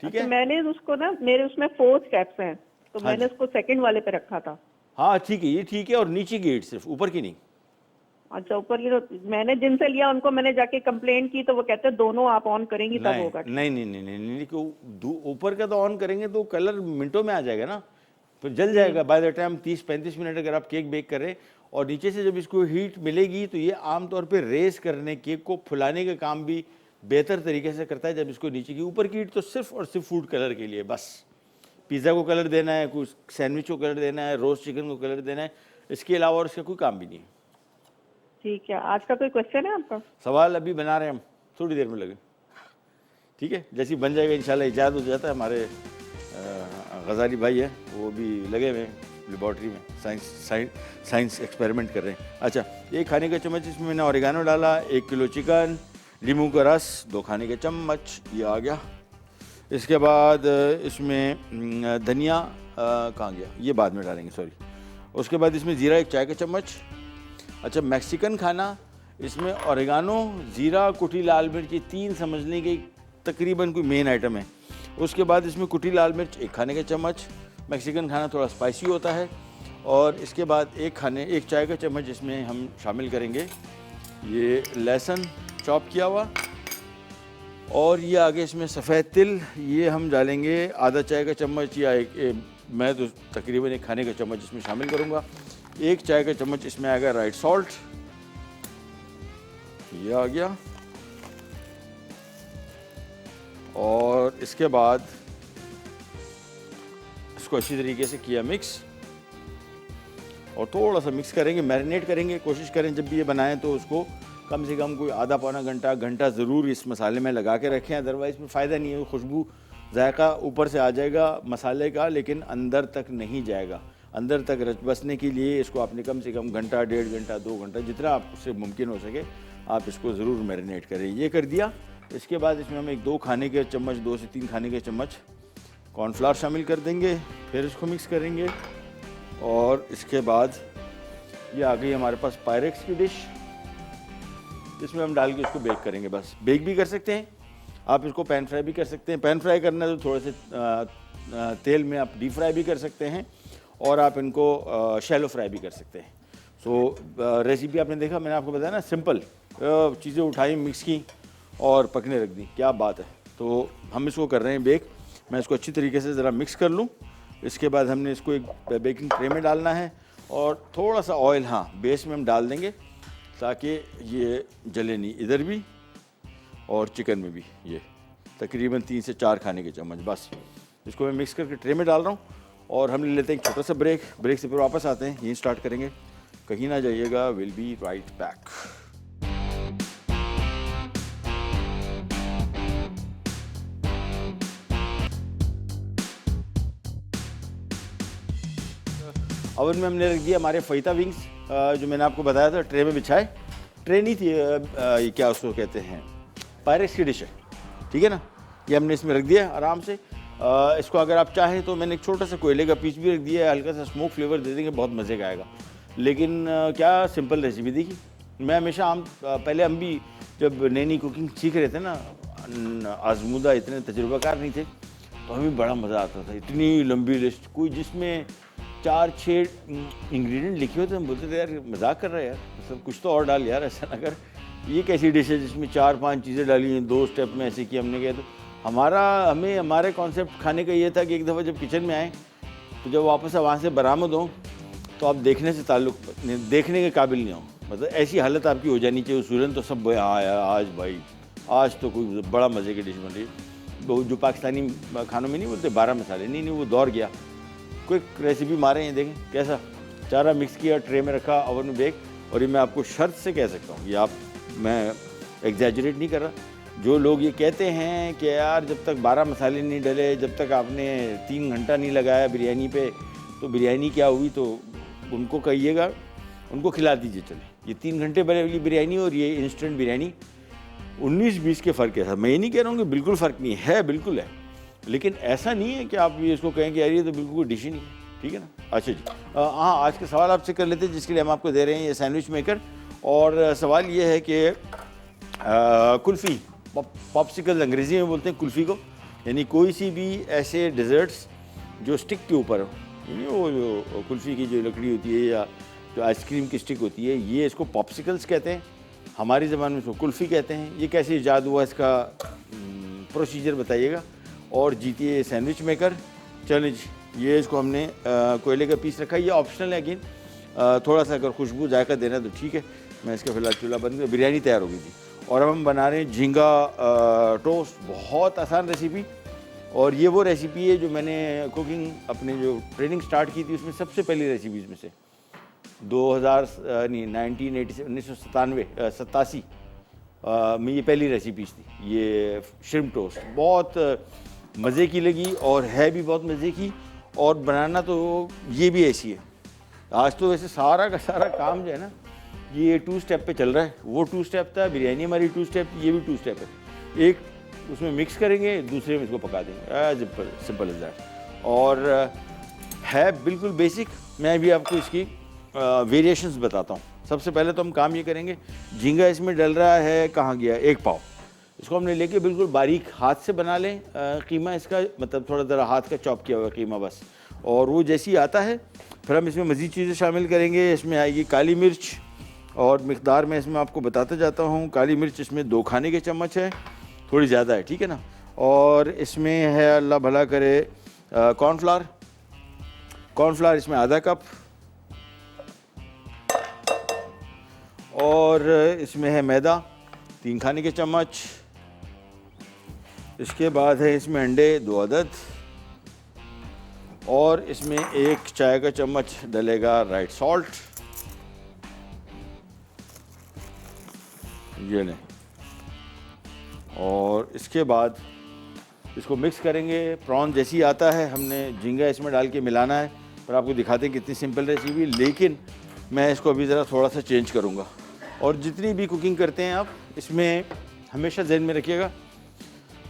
ठीक है। मैंने उसको ना, मेरे उसमें 4 स्टेप्स हैं, तो मैंने उसको सेकंड वाले पे रखा था। हाँ ठीक है, ये ठीक है। और नीचे की ईंट सिर्फ, ऊपर की नहीं। अच्छा, ऊपर की तो मैंने जिनसे लिया उनको मैंने जाके कंप्लेंट की तो वो कहते हैं दोनों आप ऑन करेंगी तब होगा। नहीं नहीं नहीं नहीं नहीं, ऊपर का तो ऑन करेंगे तो कलर मिनटों में आ जाएगा ना, तो जल जाएगा बाय द टाइम 30-35 मिनट अगर आप केक बेक करें। और नीचे से जब इसको हीट मिलेगी तो ये आमतौर पे रेस करने, केक को फुलाने का काम भी बेहतर तरीके से करता है। जब इसको नीचे की, ऊपर की हीट तो सिर्फ और सिर्फ फूड कलर के लिए, बस पिज़्ज़ा को कलर देना है, कुछ सैंडविच को कलर देना है, रोस्ट चिकन को कलर देना है, इसके अलावा और इसका कोई काम भी नहीं है। ठीक है, आज का कोई क्वेश्चन है आपका? सवाल अभी बना रहे हैं हम, थोड़ी देर में लगे, ठीक है। जैसे बन जाएगा इंशाल्लाह, इजाद हो जाता है। हमारे गजाली भाई है, वो भी लगे हुए हैं लेबॉर्ट्री में, साइंस एक्सपेरिमेंट कर रहे हैं। अच्छा, 1 खाने का चम्मच इसमें मैंने ओरिगानो डाला, 1 किलो चिकन, नींबू का रस 2 खाने के चम्मच, ये आ गया। इसके बाद इसमें धनिया कहाँ गया, ये बाद में डालेंगे, सॉरी। उसके बाद इसमें ज़ीरा 1 चाय का चम्मच। अच्छा, मैक्सिकन खाना, इसमें ओरिगानो, ज़ीरा, कुटी लाल मिर्च, ये 3 समझने के तकरीबन कोई मेन आइटम है। उसके बाद इसमें कुटी लाल मिर्च 1 खाने का चम्मच, मैक्सिकन खाना थोड़ा स्पाइसी होता है। और इसके बाद 1 चाय का चम्मच इसमें हम शामिल करेंगे ये लहसुन चॉप किया हुआ, और ये आगे इसमें सफ़ेद तिल, ये हम डालेंगे आधा चाय का चम्मच, या मैं तो तकरीबन 1 खाने का चम्मच इसमें शामिल करूँगा। 1 चाय का चम्मच इसमें आएगा राइट सॉल्ट, ये आ गया। और इसके बाद इसको अच्छी तरीके से किया मिक्स, और थोड़ा सा मिक्स करेंगे, मैरिनेट करेंगे। कोशिश करें जब भी ये बनाएं तो उसको कम से कम कोई आधा पौना घंटा ज़रूर इस मसाले में लगा के रखें, अदरवाइज़ में फ़ायदा नहीं है। खुशबू जायका ऊपर से आ जाएगा मसाले का, लेकिन अंदर तक नहीं जाएगा। अंदर तक रच बसने के लिए इसको आपने कम से कम घंटा, 1.5 घंटा, 2 घंटा, जितना आपसे मुमकिन हो सके आप इसको ज़रूर मैरिनेट करें। ये कर दिया। इसके बाद इसमें हम 2 खाने के चम्मच, 2 से 3 खाने के चम्मच कॉर्नफ्लावर शामिल कर देंगे। फिर इसको मिक्स करेंगे, और इसके बाद ये आ गई हमारे पास पायरेक्स की डिश। इसमें हम डाल के इसको बेक करेंगे। बस बेक भी कर सकते हैं आप, इसको पैन फ्राई भी कर सकते हैं। पैन फ्राई करना है तो थोड़े से तेल में आप डीप फ्राई भी कर सकते हैं, और आप इनको शैलो फ्राई भी कर सकते हैं। सो रेसिपी आपने देखा, मैंने आपको बताया ना, सिंपल चीज़ें उठाई, मिक्स की और पकने रख दी, क्या बात है। तो हम इसको कर रहे हैं बेक। मैं इसको अच्छी तरीके से ज़रा मिक्स कर लूँ। इसके बाद हमने इसको एक बेकिंग ट्रे में डालना है, और थोड़ा सा ऑयल, हाँ, बेस में हम डाल देंगे ताकि ये जले नहीं, इधर भी और चिकन में भी। ये तकरीबन 3 से 4 खाने के चम्मच। बस इसको मैं मिक्स करके ट्रे में डाल रहा हूँ, और हम ले लेते हैं एक छोटा सा ब्रेक। ब्रेक से फिर वापस आते हैं, यहीं स्टार्ट करेंगे, कहीं ना जाइएगा। Will be right back. Oven में हमने रख दिया हमारे फईता विंग्स, जो मैंने आपको बताया था, ट्रे में बिछाए। ट्रे नहीं थी, ये क्या उसको कहते हैं, पायरेक्स की डिश है, ठीक है ना। ये हमने इसमें रख दिया आराम से। इसको अगर आप चाहें तो मैंने एक छोटा सा कोयले का पीस भी रख दिया है, हल्का सा स्मोक फ्लेवर दे देंगे, बहुत मज़े का आएगा। लेकिन क्या सिंपल रेसिपी देखी। मैं हमेशा पहले हम भी जब नई नई कुकिंग सीख रहे थे ना, आजमूदा, इतने तजुर्बाकार नहीं थे, तो हमें बड़ा मज़ा आता था। इतनी लंबी लिस्ट, कोई जिसमें 4-6 इंग्रेडिएंट लिखे होते, हम बोलते थे यार मजाक कर रहा है यार, मतलब कुछ तो और डाल यार, ऐसा ना कर। ये कैसी डिश है जिसमें 4-5 चीज़ें डाली हैं, 2 स्टेप में ऐसे किया हमने। कहा तो हमारे कॉन्सेप्ट खाने का ये था कि एक दफ़ा जब किचन में आए तो जब वापस वहाँ से बरामद हो तो आप देखने से ताल्लुक़, देखने के काबिल नहीं हो, मतलब ऐसी हालत आपकी हो जानी चाहिए। सूरन तो सब हाँ यार आज भाई, आज तो कोई बड़ा मज़े की डिश बन रही है। जो पाकिस्तानी खानों में नहीं बोलते 12 मसाले, नहीं वो दौर गया। क्विक रेसिपी मारे हैं, देखें कैसा चारा मिक्स किया, ट्रे में रखा, ओवन में बेक। और ये मैं आपको शर्त से कह सकता हूँ, ये आप, मैं एग्जैजरेट नहीं कर रहा, जो लोग ये कहते हैं कि यार जब तक 12 मसाले नहीं डले, जब तक आपने 3 घंटा नहीं लगाया बिरयानी पे, तो बिरयानी क्या हुई, तो उनको कहिएगा, उनको खिला दीजिए। चले, ये 3 घंटे वाली बिरयानी और ये इंस्टेंट बिरयानी 19-20 के फ़र्क है। मैं ये नहीं कह रहा हूँ कि बिल्कुल फ़र्क नहीं है, बिल्कुल है, लेकिन ऐसा नहीं है कि आप ये इसको कहें कि यार ये तो बिल्कुल कोई डिश ही नहीं है, ठीक है ना। अच्छा जी, हाँ, आज के सवाल आपसे कर लेते हैं, जिसके लिए हम आपको दे रहे हैं ये सैंडविच मेकर। और सवाल ये है कि कुल्फ़ी, पॉप्सिकल अंग्रेज़ी में बोलते हैं कुल्फ़ी को, यानी कोई सी भी ऐसे डेजर्ट्स जो स्टिक के ऊपर हो, यानी वो जो कुल्फ़ी की जो लकड़ी होती है या जो आइसक्रीम की स्टिक होती है, ये इसको पॉप्सिकल्स कहते हैं, हमारी ज़बान में इसको कुल्फ़ी कहते हैं। ये कैसे ईजाद हुआ, इसका प्रोसीजर बताइएगा, और जीतिए सैंडविच मेकर। चलें जी, ये इसको हमने कोयले का पीस रखा है, ये ऑप्शनल है अगेन, थोड़ा सा अगर खुशबू जायका देना है तो ठीक है। मैं इसका फिलहाल चूल्हा बंद कर, बिरयानी तैयार हो गई थी। और अब हम बना रहे हैं झींगा टोस्ट, बहुत आसान रेसिपी। और ये वो रेसिपी है जो मैंने कुकिंग अपने जो ट्रेनिंग स्टार्ट की थी उसमें सबसे पहली रेसिपीज़ में से 1987 में ये पहली रेसिपीज़ थी। ये श्रिम्प टोस्ट बहुत मज़े की लगी, और है भी बहुत मज़े की, और बनाना तो ये भी ऐसी है। आज तो वैसे सारा का सारा काम जो है ना, ये 2 स्टेप पे चल रहा है। वो 2 स्टेप था, बिरयानी हमारी 2 स्टेप, ये भी 2 स्टेप है। एक उसमें मिक्स करेंगे, दूसरे में इसको पका देंगे, सिंपल इज़ दैट। और है बिल्कुल बेसिक। मैं भी आपको इसकी वेरिएशंस बताता हूँ। सबसे पहले तो हम काम ये करेंगे, झींगा इसमें डल रहा है, कहाँ गया, 1 पाव। इसको हमने लेके बिल्कुल बारीक हाथ से बना लें कीमा इसका, मतलब थोड़ा ज़रा हाथ का चॉप किया हुआ कीमा बस। और वो जैसे ही आता है फिर हम इसमें मज़ीद चीज़ें शामिल करेंगे। इसमें आएगी काली मिर्च, और मिकदार में इसमें आपको बताता जाता हूँ। काली मिर्च इसमें 2 खाने के चम्मच है, थोड़ी ज़्यादा है, ठीक है ना। और इसमें है, अल्लाह भला करे, कॉर्नफ्लावर इसमें आधा कप, और इसमें है मैदा 3 खाने के चम्मच। इसके बाद है इसमें अंडे 2 अदद, और इसमें 1 चाय का चम्मच डलेगा राइट सॉल्ट। ये लें, और इसके बाद इसको मिक्स करेंगे। प्रॉन जैसी आता है हमने झींगा इसमें डाल के मिलाना है, पर आपको दिखाते हैं कितनी सिंपल रेसिपी, लेकिन मैं इसको अभी ज़रा थोड़ा सा चेंज करूँगा। और जितनी भी कुकिंग करते हैं आप, इसमें हमेशा ध्यान में रखिएगा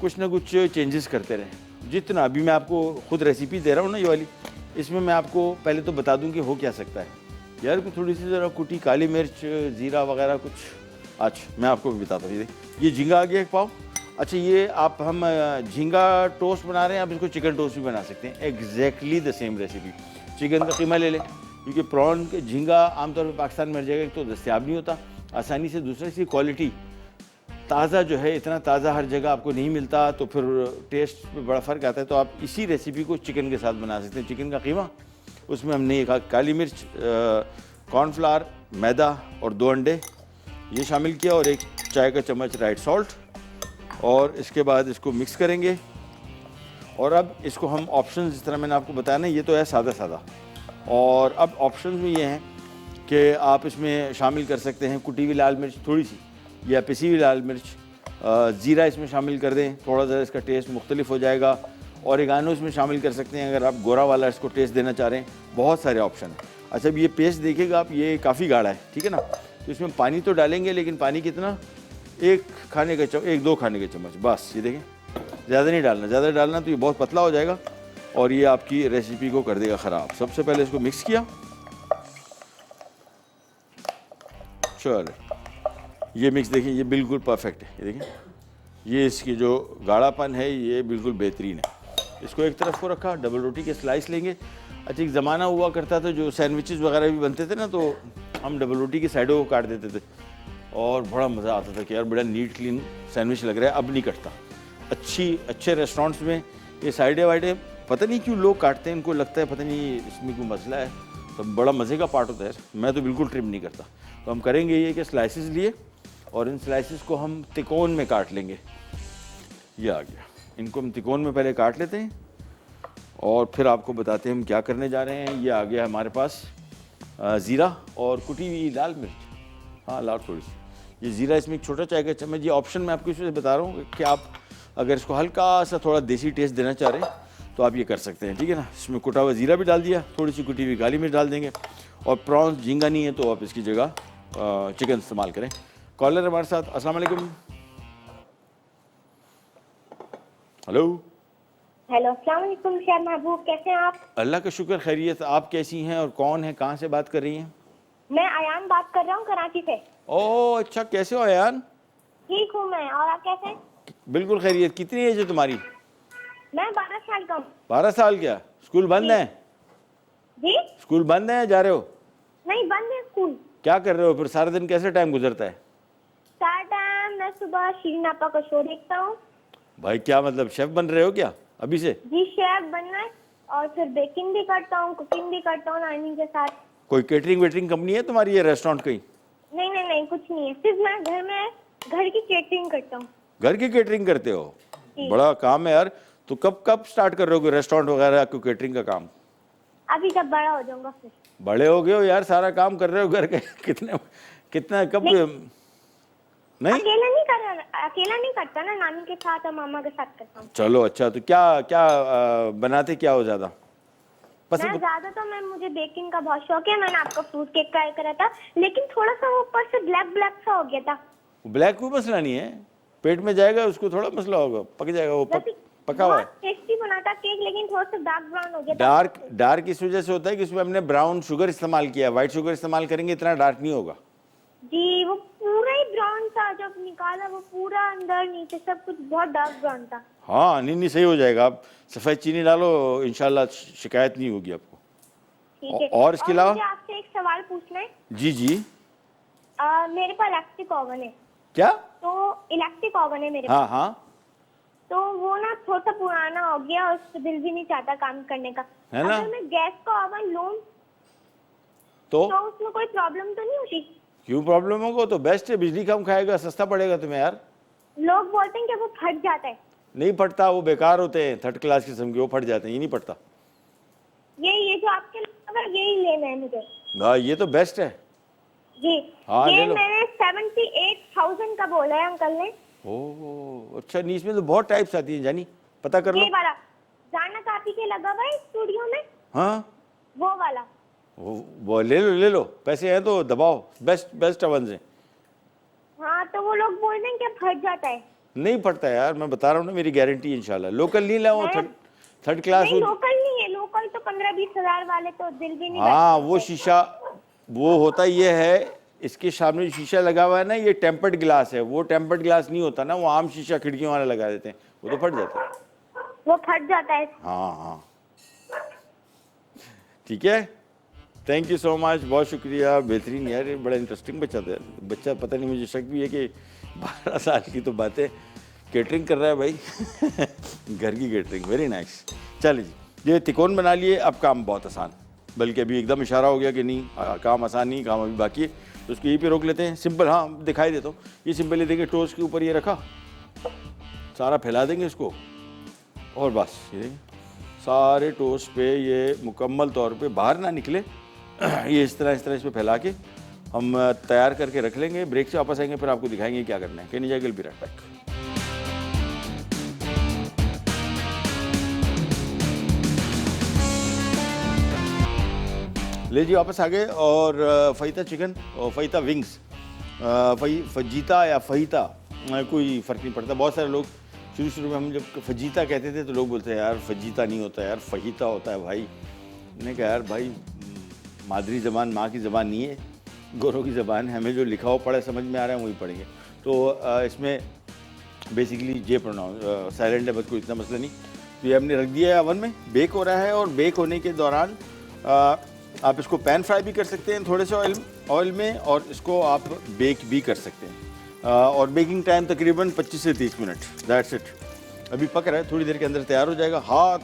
कुछ ना कुछ चेंजेस करते रहें। जितना अभी मैं आपको खुद रेसिपी दे रहा हूँ ना ये वाली, इसमें मैं आपको पहले तो बता दूँ कि हो क्या सकता है। यार कुछ थोड़ी सी ज़रा कुटी काली मिर्च, ज़ीरा वगैरह कुछ। अच्छा मैं आपको भी बताता हूँ, ये झींगा आ गया 1 पाव। अच्छा ये आप हम झींगा टोस्ट बना रहे हैं, आप इसको चिकन टोस्ट भी बना सकते हैं, exactly the same recipe. Chicken का कीमा ले लें, क्योंकि प्रॉन के झींगा आमतौर पर पाकिस्तान में हर जगह तो दस्तियाब नहीं होता आसानी से, दूसरा इसकी क्वालिटी ताज़ा जो है, इतना ताज़ा हर जगह आपको नहीं मिलता, तो फिर टेस्ट में बड़ा फ़र्क आता है। तो आप इसी रेसिपी को चिकन के साथ बना सकते हैं। चिकन का कीमा, उसमें हमने एक काली मिर्च, कॉर्नफ्लावर, मैदा और 2 अंडे ये शामिल किया, और 1 चाय का चम्मच राइट सॉल्ट, और इसके बाद इसको मिक्स करेंगे। और अब इसको हम ऑप्शन, जिस तरह मैंने आपको बताया ना, ये तो है सादा सादा, और अब ऑप्शन में ये हैं कि आप इसमें शामिल कर सकते हैं कुटी हुई लाल मिर्च थोड़ी सी, या पिसी हुई लाल मिर्च, ज़ीरा इसमें शामिल कर दें, थोड़ा सा इसका टेस्ट मुख्तलिफ हो जाएगा। ओरिगानो इसमें शामिल कर सकते हैं अगर आप गोरा वाला इसको टेस्ट देना चाह रहे हैं। बहुत सारे ऑप्शन हैं। अच्छा अब ये पेस्ट देखिएगा आप, ये काफ़ी गाढ़ा है, ठीक है ना। तो इसमें पानी तो डालेंगे, लेकिन पानी कितना, 1 खाने का चम्मच, 1-2 खाने के चम्मच बस। ये देखें, ज़्यादा नहीं डालना, ज़्यादा डालना तो ये बहुत पतला हो जाएगा और ये आपकी रेसिपी को कर देगा ख़राब। सबसे पहले इसको मिक्स किया, चलो ये मिक्स देखिए, ये बिल्कुल परफेक्ट है। ये देखें, ये इसकी जो गाढ़ापन है ये बिल्कुल बेहतरीन है। इसको एक तरफ को रखा, डबल रोटी के स्लाइस लेंगे। अच्छा एक ज़माना हुआ करता था जो सैंडविचेस वगैरह भी बनते थे ना, तो हम डबल रोटी की साइडों को काट देते थे और बड़ा मज़ा आता था कि यार बड़ा नीट क्लीन सैंडविच लग रहा है। अब नहीं कटता। अच्छे रेस्टोरेंट्स में ये साइडें वाइडें पता नहीं क्यों लोग काटते हैं, इनको लगता है पता नहीं इसमें कोई मसला है, तो बड़ा मज़े का पार्ट होता है। मैं तो बिल्कुल ट्रिम नहीं करता। तो हम करेंगे ये कि स्लाइसिस लिए और इन स्लाइसिस को हम तिकोन में काट लेंगे। ये आ गया, इनको हम तिकोन में पहले काट लेते हैं और फिर आपको बताते हैं हम क्या करने जा रहे हैं। ये आ गया हमारे पास ज़ीरा और कुटी हुई लाल मिर्च, हाँ लाल थोड़ी सी। ये ज़ीरा इसमें एक छोटा चाय का चम्मच, ये ऑप्शन मैं आपको इसमें बता रहा हूँ कि आप अगर इसको हल्का सा थोड़ा देसी टेस्ट देना चाह रहे हैं तो आप ये कर सकते हैं, ठीक है ना। इसमें कुटा हुआ ज़ीरा भी डाल दिया, थोड़ी सी कुटी हुई काली मिर्च डाल देंगे। और प्रॉन्स झींगा नहीं है तो आप इसकी जगह चिकन इस्तेमाल करें। कॉलर हमारे साथ, अस्सलाम वालेकुम। हेलो हेलो, अस्सलाम वालेकुम शेर महबूब, कैसे हैं आप? अल्लाह का शुक्र, खैरियत। आप कैसी हैं और कौन है, कहाँ से बात कर रही हैं? मैं अयान बात कर रहा हूँ कराची से। ओह अच्छा, कैसे हो अयान? ठीक हूँ मैं, और आप कैसे हैं? बिल्कुल खैरियत। कितनी एज है तुम्हारी? मैं 12 साल का हूँ। 12 साल? क्या स्कूल बंद है? जी स्कूल बंद है, जा रहे हो? नहीं, बंद है स्कूल। क्या कर रहे हो फिर? सारा दिन कैसे टाइम गुजरता है? सारा टाइम मैं सुबह शीरीन आपा का शो देखता हूँ। भाई क्या मतलब, शेफ बन रहे हो क्या अभी से? जी शेफ बनना है, और फिर बेकिंग भी करता हूँ, कुकिंग भी करता हूँ नानी के साथ। कोई केटरिंग वेटरिंग कंपनी है तुम्हारी, ये रेस्टोरेंट कहीं? नहीं नहीं नहीं, कुछ नहीं है, सिर्फ मैं घर की केटरिंग करता हूँ। घर की केटरिंग करते हो? जी। बड़ा काम है यार। तो कब स्टार्ट कर रहे हो रेस्टोरेंट वगैरह को केटरिंग का काम? अभी जब बड़ा हो जाऊंगा फिर। बड़े हो गए हो यार, सारा काम कर रहे हो घर के। कितना कब? नहीं अकेला नहीं करता ना, नानी के साथ और मामा के साथ करता हूँ। चलो अच्छा, तो क्या बनाते क्या हो ज्यादा पसंद? मैं मुझे बेकिंग का बहुत शौक है। मैंने आपका फ्रूट केक ट्राई करा था, लेकिन थोड़ा सा वो ऊपर से ब्लैक सा हो गया था। ब्लैक कोई मसला नहीं है, पेट में जाएगा, उसको थोड़ा मसला होगा, पक जाएगा। वो पका हुआ है। टेस्टी बना था केक, लेकिन थोड़ा सा डार्क ब्राउन हो गया था। डार्क इस वजह से होता है कि उसमें हमने ब्राउन शुगर इस्तेमाल किया। व्हाइट शुगर इस्तेमाल करेंगे इतना डार्क नहीं होगा। जी वो पूरा ही ब्राउन था, जब निकाला वो पूरा अंदर नीचे सब कुछ बहुत डार्क ब्राउन था। हाँ नहीं सही हो जाएगा। आप सफेद चीनी डालो, इंशाल्लाह शिकायत नहीं होगी आपको। ठीक है। और इसके अलावा मुझे आपसे एक सवाल पूछना है। जी मेरे पास इलेक्ट्रिक ओवन है। क्या? तो इलेक्ट्रिक ओवन है मेरे पास। हाँ तो वो ना थोड़ा सा पुराना हो गया और उससे दिल भी नहीं चाहता काम करने का। है ना? अगर मैं गैस का ओवन लूं तो उसमें कोई प्रॉब्लम तो नहीं होगी? क्यों प्रॉब्लम होगा? तो बेस्ट है, बिजली कम खाएगा, सस्ता पड़ेगा तुम्हें यार। लोग बोलते हैं कि वो फट जाता है। नहीं फटता, वो बेकार होते हैं, थर्ड क्लास किस्म के, वो फट जाते हैं, ये नहीं फटता। ये जो आपके लगा यही लेना है मुझे। हाँ ये तो बेस्ट है। जी। हाँ, ले ये लो। मैंने 78,000 का बोला है अंकल ने। ओह अच्छा, नहीं इसमें तो बहुत टाइप्स आती हैं जानी, पता कर लो। ये वाला जानत आप ही के लगा हुआ है स्टूडियो में, हाँ वो वाला। वो ले लो, पैसे हैं तो दबाओ, बेस्ट अवन से। हाँ तो वो लोग बोल रहे हैं कि फट जाता है। नहीं फटता यार, मैं बता रहा हूँ ना, मेरी गारंटी है इंशाल्लाह। लोकल नहीं लाओ, थर्ड क्लास नहीं लोकल नहीं है, लोकल तो 15-20 हजार वाले तो दिल भी नहीं हाँ करते। वो शीशा, वो होता ये है, इसके सामने जो शीशा लगा हुआ है ना, ये टेम्पर्ड ग्लास है। वो टेम्पर्ड ग्लास नहीं होता ना, वो आम शीशा खिड़कियों वाला लगा देते हैं, वो तो फट जाता है। वो फट जाता है। हाँ ठीक है, थैंक यू सो मच, बहुत शुक्रिया, बेहतरीन यार, ये बड़ा इंटरेस्टिंग बच्चा था। बच्चा पता नहीं, मुझे शक भी है कि 12 साल की तो बातें, केटरिंग कर रहा है भाई घर की केटरिंग, वेरी नाइस। चलिए जी, ये तिकोन बना लिए, अब काम बहुत आसान, बल्कि अभी एकदम इशारा हो गया कि नहीं काम आसान नहीं, काम अभी बाकी है, तो उसको यहीं पे रोक लेते हैं। सिंपल, हाँ दिखाई देता हूँ, ये सिंपल ये देखिए, टोस्ट के ऊपर ये रखा, सारा फैला देंगे इसको, और बस ये सारे टोस्ट पे ये मुकम्मल तौर पे बाहर ना निकले ये इस तरह इस पे फैला के हम तैयार करके रख लेंगे। ब्रेक से वापस आएंगे, फिर आपको दिखाएंगे क्या करना है। कहने जाएगा, बी राइट बैक। ले जी वापस आ गए, और फहीता चिकन और फहीता विंग्स, फजीता या फहीता कोई फ़र्क नहीं पड़ता। बहुत सारे लोग शुरू में हम जब फजीता कहते थे तो लोग बोलते हैं यार फजीता नहीं होता यार, फहीता होता है भाई। मैंने कहा यार भाई, मादरी ज़बान माँ की ज़बान नहीं है, गोरों की ज़बान है, हमें जो लिखा हो पढ़े समझ में आ रहा है वही पढ़ेंगे। तो इसमें बेसिकली जे प्रोनाउंस साइलेंट है, बस कोई इतना मसला नहीं। तो ये हमने रख दिया है ओवन में, बेक हो रहा है, और बेक होने के दौरान आप इसको पैन फ्राई भी कर सकते हैं थोड़े से ऑयल में, और इसको आप बेक भी कर सकते हैं। और बेकिंग टाइम तकरीबन 25 से 30 मिनट, दैट्स इट। अभी पक रहा है, थोड़ी देर के अंदर तैयार हो जाएगा। हाथ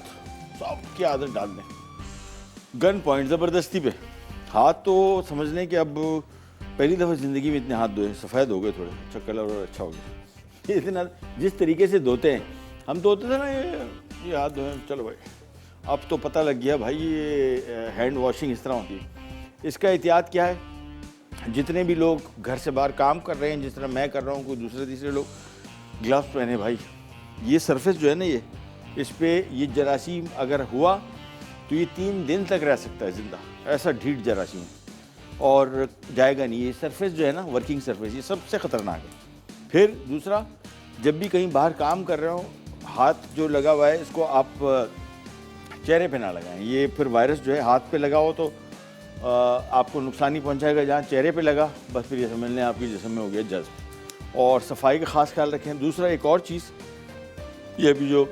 सबकी आदत डाल दें, गन पॉइंट ज़बरदस्ती पे। हाथ तो समझ लें कि अब पहली दफ़ा ज़िंदगी में इतने हाथ धोए, सफ़ेद हो गए थोड़े, अच्छा कलर और अच्छा हो गया। इतना जिस तरीके से धोते हैं, हम धोते थे ना ये हाथ धोए, चलो भाई, अब तो पता लग गया भाई ये हैंड वॉशिंग इस तरह होती है। इसका एहतियात क्या है, जितने भी लोग घर से बाहर काम कर रहे हैं, जिस तरह मैं कर रहा हूँ, कोई दूसरे तीसरे लोग, ग्लव्स पहने भाई। ये सरफेस जो है ना, ये इस पर ये जरासीम अगर हुआ तो ये 3 दिन तक रह सकता है ज़िंदा, ऐसा ढीठ जरासीम, और जाएगा नहीं। ये सरफेस जो है ना, वर्किंग सरफेस, ये सबसे ख़तरनाक है। फिर दूसरा, जब भी कहीं बाहर काम कर रहे हो, हाथ जो लगा हुआ है इसको आप चेहरे पे ना लगाएं। ये फिर वायरस जो है हाथ पे लगा हो तो आपको नुकसान ही पहुंचाएगा। जहाँ चेहरे पे लगा, बस फिर ये समझ लें आपके जिस्म में हो गया जज्ब। और सफाई का ख़ास ख्याल रखें। दूसरा एक और चीज़, ये भी जो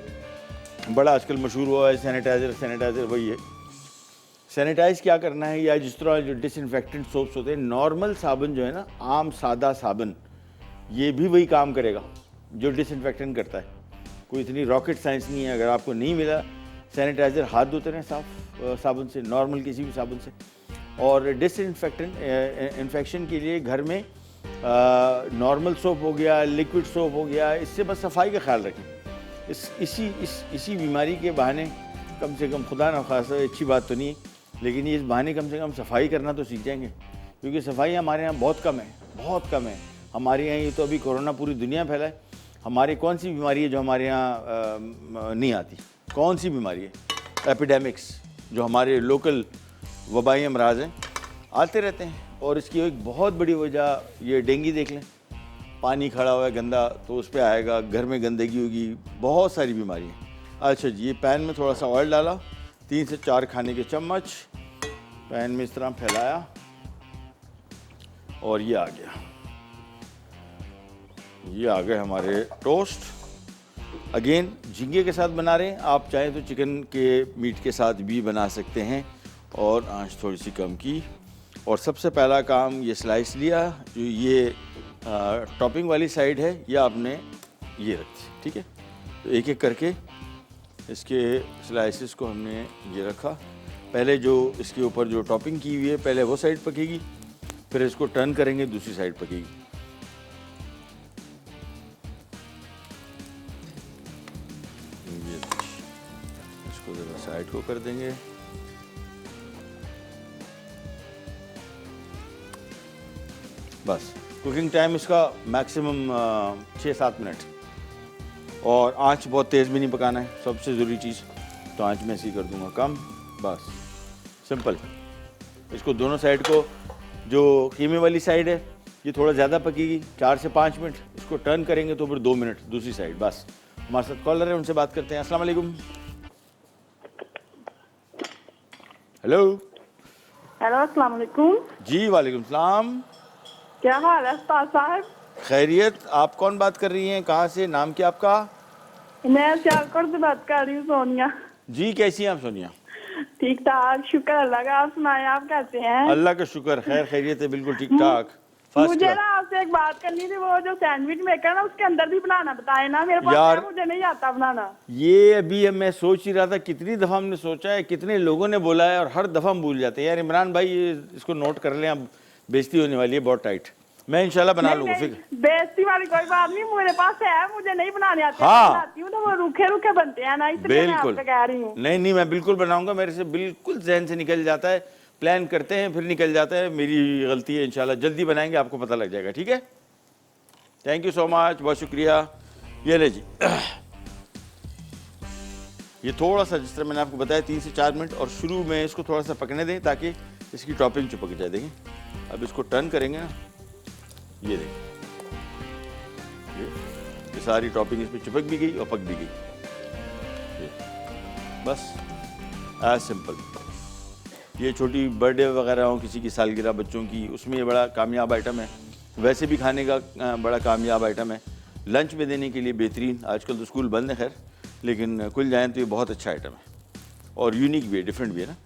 बड़ा आजकल मशहूर हुआ है, सैनिटाइज़र वही है। सैनिटाइज़ क्या करना है, या जिस तरह जो डिसइंफेक्टेंट सोप्स होते हैं, नॉर्मल साबुन जो है ना, आम सादा साबुन, ये भी वही काम करेगा जो डिसइंफेक्टेंट करता है। कोई इतनी रॉकेट साइंस नहीं है। अगर आपको नहीं मिला सैनिटाइज़र, हाथ धोते रहें साफ़ साबुन से, नॉर्मल किसी भी साबुन से। और डिसइंफेक्टेंट इन्फेक्शन के लिए घर में नॉर्मल सोप हो गया, लिक्विड सोप हो गया, इससे बस सफाई का ख्याल रखें। इसी बीमारी के बहाने कम से कम, खुदा न खासा अच्छी बात तो नहीं है, लेकिन ये इस बहाने कम से कम सफाई करना तो सीख जाएंगे, क्योंकि सफाई हमारे यहाँ बहुत कम है, बहुत कम है। हमारे यहाँ ये तो अभी कोरोना पूरी दुनिया फैला है, हमारी कौन सी बीमारी है जो हमारे यहाँ नहीं आती? कौन सी बीमारी है? एपिडेमिक्स, जो हमारे लोकल वबाई अमराज हैं, आते रहते हैं। और इसकी एक बहुत बड़ी वजह, ये डेंगू देख लें, पानी खड़ा हुआ है गंदा तो उस पर आएगा, घर में गंदगी होगी, बहुत सारी बीमारियाँ। अच्छा जी, ये पैन में थोड़ा सा ऑयल डाला, 3 से 4 खाने के चम्मच पैन में इस तरह फैलाया, और ये आ गया, ये आ गए हमारे टोस्ट। अगेन झींगे के साथ बना रहे हैं, आप चाहें तो चिकन के मीट के साथ भी बना सकते हैं, और आंच थोड़ी सी कम की। और सबसे पहला काम, ये स्लाइस लिया, जो ये टॉपिंग वाली साइड है, ये आपने ये रखी, ठीक है। तो एक एक करके इसके स्लाइसेस को हमने ये रखा। पहले जो इसके ऊपर जो टॉपिंग की हुई है, पहले वो साइड पकेगी, फिर इसको टर्न करेंगे, दूसरी साइड पकेगी। इसको जरा साइड को कर देंगे। बस कुकिंग टाइम इसका मैक्सिमम 6-7 मिनट। और आंच बहुत तेज़ भी नहीं पकाना है, सबसे ज़रूरी चीज़। तो आंच में ऐसे ही कर दूंगा कम, बस सिंपल। इसको दोनों साइड को, जो कीमे वाली साइड है ये थोड़ा ज़्यादा पकेगी, 4 से 5 मिनट। इसको टर्न करेंगे तो फिर 2 मिनट दूसरी साइड। बस हमारे साथ कॉलर है, उनसे बात करते हैं। अस्सलाम वालेकुम। हेलो। हेलो, अस्सलाम वालेकुम। जी वालेकुम सलाम। क्या हाल है उस्ताद साहब? खैरियत। आप कौन बात कर रही हैं, कहाँ से, नाम क्या आपका? मैं सियालकोट से बात कर रही हूँ, सोनिया। जी कैसी हैं आप सोनिया? ठीक ठाक, शुक्र अल्लाह का। आप सुनाए, आप कैसे हैं? अल्लाह का शुक्र, खैर खैरियत है, बिल्कुल ठीक ठाक। मुझे ना आपसे एक बात करनी थी। वो जो सैंडविच मेकर ना, उसके अंदर भी बनाना बताए ना, मेरे पास यार, है, मुझे नहीं आता बनाना। ये अभी मैं सोच ही रहा था, कितनी दफ़ा हमने सोचा है, कितने लोगों ने बोला है, और हर दफ़ा हम भूल जाते हैं। यार इमरान भाई, इसको नोट कर लें, अब बेइज्जती होने वाली है बहुत टाइट। मैं इंशाल्लाह बना लूँगा। फिक्र बेइज्जती वाली कोई बात नहीं, मेरे पास है, मुझे नहीं बनाने आते। हाँ। बनाती हूँ तो वो रूखे रूखे बनते हैं ना, इसलिए मैं बिल्कुल आपसे कह रही हूँ। नहीं नहीं, मैं बिल्कुल बनाऊंगा। मेरे से बिल्कुल जहन से निकल जाता है, प्लान करते हैं फिर निकल जाता है, मेरी गलती है। इंशाल्लाह जल्दी बनाएंगे, आपको पता लग जाएगा। ठीक है, थैंक यू सो मच, बहुत शुक्रिया। ये ले जी, ये थोड़ा सा, जिस तरह मैंने आपको बताया, 3 से 4 मिनट। और शुरू में इसको थोड़ा सा पकने दें ताकि इसकी टॉपिंग चिपक जाए। देखें, अब इसको टर्न करेंगे ना, ये देखें, ये सारी टॉपिंग इसमें चिपक भी गई और पक भी गई। बस एज सिंपल। ये छोटी बर्थडे वगैरह हो, किसी की सालगिरह बच्चों की, उसमें ये बड़ा कामयाब आइटम है। वैसे भी खाने का बड़ा कामयाब आइटम है। लंच में देने के लिए बेहतरीन। आजकल तो स्कूल बंद है खैर, लेकिन कुल जाएँ तो ये बहुत अच्छा आइटम है और यूनिक भी है, डिफरेंट भी है ना।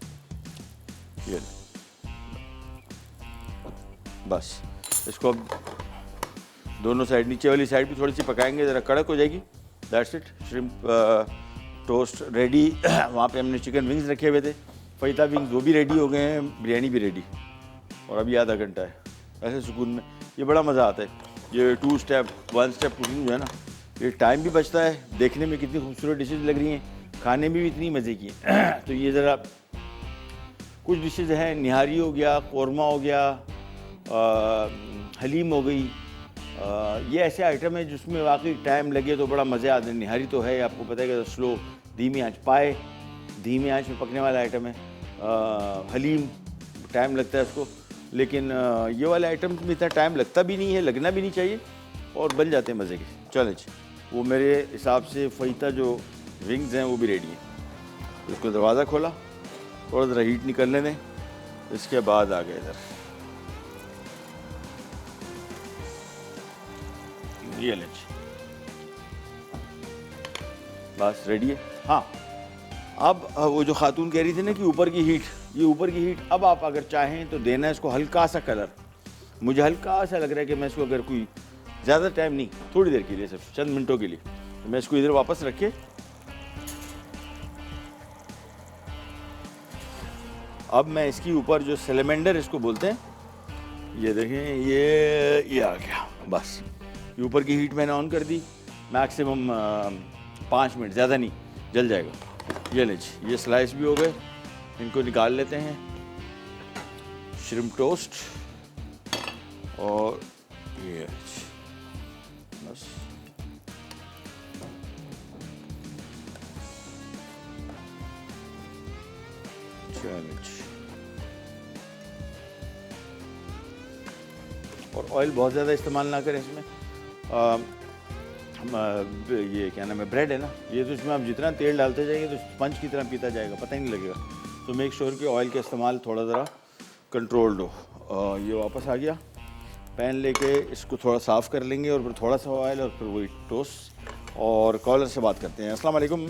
ये बस इसको अब दोनों साइड, नीचे वाली साइड भी थोड़ी सी पकाएंगे, ज़रा कड़क हो जाएगी। That's it. Shrimp toast ready. वहाँ पे हमने चिकन विंग्स रखे हुए थे, फईता विंग्स, वो भी रेडी हो गए हैं, बिरयानी भी रेडी। और अभी आधा घंटा है। ऐसे सुकून में ये बड़ा मज़ा आता है। ये 2 स्टेप 1 स्टेप कुकिंग जो है ना, ये टाइम भी बचता है। देखने में कितनी खूबसूरत डिशेज़ लग रही हैं, खाने में भी इतनी मज़े की हैं। तो ये ज़रा कुछ डिशेज़ हैं, निहारी हो गया, कौरमा हो गया, हलीम हो गई। ये ऐसे आइटम है जिसमें वाकई टाइम लगे तो बड़ा मज़े आते हैं। निहारी तो है, आपको पता है कि स्लो, धीमी आंच, पाए धीमी आंच में पकने वाला आइटम है। हलीम टाइम लगता है उसको, लेकिन ये वाले आइटम में इतना टाइम लगता भी नहीं है, लगना भी नहीं चाहिए, और बन जाते हैं मज़े के। चलें जी, वो मेरे हिसाब से फईता जो विंग्स हैं वो भी रेडी हैं। इसको दरवाज़ा खोला, थोड़ा ज़रा हीट निकलने दें, इसके बाद आ गए इधर। ये लें, बस रेडी है। हाँ, अब वो जो खातून कह रही थी ना कि ऊपर की हीट, ये ऊपर की हीट अब आप अगर चाहें तो देना है इसको हल्का सा कलर। मुझे हल्का सा लग रहा है कि मैं इसको, अगर कोई ज़्यादा टाइम नहीं, थोड़ी देर के लिए, सिर्फ चंद मिनटों के लिए, तो मैं इसको इधर वापस रखे। अब मैं इसके ऊपर जो सेलेमेंडर इसको बोलते हैं, ये देखें, ये आ गया। बस ये ऊपर की हीट मैंने ऑन कर दी, मैक्सिमम 5 मिनट, ज़्यादा नहीं, जल जाएगा। ये ले जी, ये स्लाइस भी हो गए, इनको निकाल लेते हैं। श्रिम्प टोस्ट, और ये बस और ऑयल बहुत ज़्यादा इस्तेमाल ना करें इसमें। ये क्या नाम है, ब्रेड है ना, ये तो इसमें आप जितना तेल डालते जाएंगे तो स्पंज की तरह पीता जाएगा, पता ही नहीं लगेगा। तो मेक श्योर कि ऑयल का इस्तेमाल थोड़ा ज़रा कंट्रोल्ड हो। ये वापस आ गया। पैन लेके इसको थोड़ा साफ़ कर लेंगे, और फिर थोड़ा सा ऑयल, और फिर वही टोस्ट। और कॉलर से बात करते हैं। अस्सलाम वालेकुम।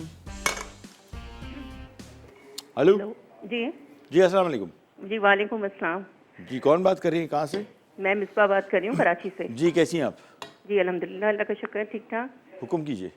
हेलो जी जी, अस्सलाम वालेकुम। जी, वालेकुम अस्सलाम। जी, कौन बात कर रही हैं, कहाँ से? मैं मिसबा बात कर रही हूँ, कराची से। जी, कैसी हैं आप? जी अल्हम्दुलिल्लाह, अल्लाह का शुक्र है, ठीक ठाक। हुक्म कीजिए।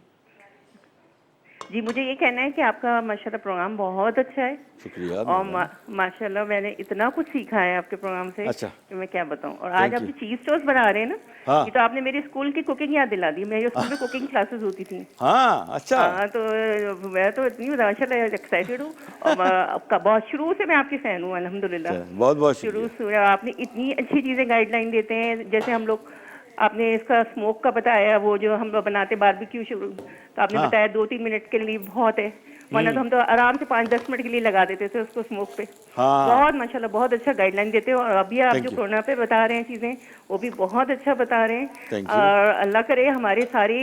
जी, मुझे ये कहना है कि आपका माशाल्लाह प्रोग्राम बहुत अच्छा है शुक्रिया। और माशाल्लाह मैंने इतना कुछ सीखा है आपके प्रोग्राम से अच्छा। कि मैं क्या बताऊं। और Thank आज आप you. चीज टोस्ट बना रहे हैं ना, हाँ। ये तो आपने मेरी स्कूल की कुकिंग याद दिला दी। मेरे स्कूल में कुकिंग क्लासेस होती थी। हाँ, अच्छा। हाँ, तो मैं तो इतनी माशाल्लाह एक्साइटेड हूँ और आपका बहुत शुरू से मैं आपकी फैन हूँ अल्हम्दुलिल्लाह। बहुत बहुत शुरू शुक्रिया। से आपने इतनी अच्छी चीजें गाइडलाइन देते हैं, जैसे हम लोग आपने इसका स्मोक का बताया, वो जो हम लोग बनाते बारबेक्यू शुरू, तो आपने हाँ। बताया 2-3 मिनट के लिए बहुत है, वरना तो हम तो आराम से 5-10 मिनट के लिए लगा देते थे उसको स्मोक पे। हाँ। बहुत माशाल्लाह बहुत अच्छा गाइडलाइन देते हो। और अभी आप Thank जो you. कोरोना पे बता रहे हैं चीजें, वो भी बहुत अच्छा बता रहे हैं। Thank you. और अल्लाह करे हमारे सारे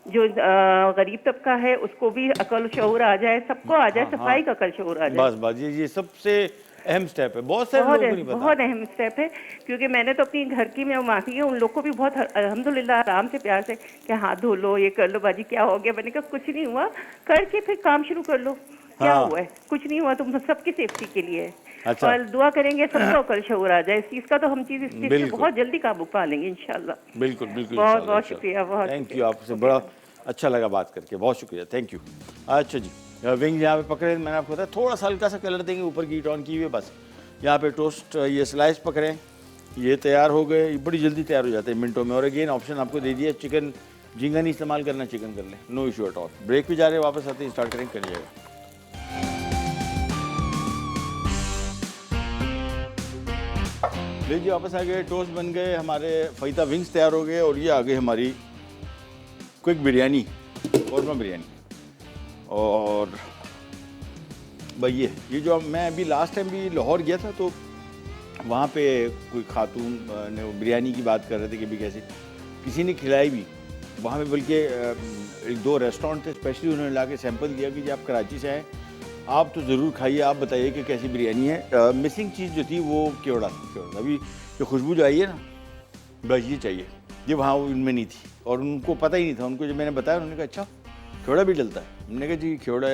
जो गरीब तबका है उसको भी अकल शऊर आ जाए, सबको आ जाए, सफाई का अकल शऊर आ जाए। बस ये सबसे अहम स्टेप है, बहुत सारे लोगों को नहीं पता। बहुत अहम स्टेप है, क्योंकि मैंने तो अपनी घर की मैं माफी है उन लोग को भी बहुत अल्हम्दुलिल्लाह आराम से प्यार से कि हाथ धो लो, ये कर लो, बाजी क्या हो गया। मैंने कहा कुछ नहीं हुआ, करके फिर काम शुरू कर लो। क्या हाँ। हुआ है, कुछ नहीं हुआ, तुम सबकी सेफ्टी के लिए है। अच्छा। और दुआ करेंगे सबको अकल शऊर आ जाए इस चीज का, तो हम चीज इस चीज से बिल्कुल। बहुत जल्दी काबू पा लेंगे इंशाल्लाह। बिल्कुल बिल्कुल बहुत इंशाल्लाह, बहुत इंशाल्लाह। शुक्रिया, बहुत थैंक यू, शुक्रिया। आपसे बड़ा अच्छा लगा बात करके, बहुत शुक्रिया, थैंक यू। अच्छा जी, विंग यहाँ पे पकड़े, मैंने आपको बताया थोड़ा सा हल्का सा कलर देंगे, ऊपर की हीट ऑन की हुई है बस। यहाँ पे टोस्ट ये स्लाइस पकड़े, ये तैयार हो गए, ये बड़ी जल्दी तैयार हो जाते हैं मिनटों में। और अगेन ऑप्शन आपको दे दिया, चिकन झींगा नहीं इस्तेमाल करना, चिकन कर लें, no issue at all. Break भी जा रहे हैं, वापस आते ही स्टार्ट करेंगे, करिएगा। लीजिए वापस आ गए, टोस्ट बन गए, हमारे फईता विंग्स तैयार हो गए और ये आ गई हमारी क्विक बिरयानी, कौरमा बिरयानी। और भाई ये जो मैं अभी लास्ट टाइम भी लाहौर गया था, तो वहाँ पे कोई खातून ने वो बिरयानी की बात कर रहे थे कि भी कैसे किसी ने खिलाई भी वहाँ पे, बल्कि 1-2 रेस्टोरेंट थे स्पेशली, उन्होंने ला के सैंपल दिया कि जी आप कराची से आए, आप तो ज़रूर खाइए, आप बताइए कि कैसी बिरयानी है। मिसिंग चीज़ जो थी वो केवड़ा था। अभी जो खुशबू जो आई है ना, बस ये चाहिए, ये वहाँ उनमें नहीं थी और उनको पता ही नहीं था। उनको जब मैंने बताया उन्होंने कहा अच्छा केवड़ा भी डलता है। हमने कहा जी केवड़ा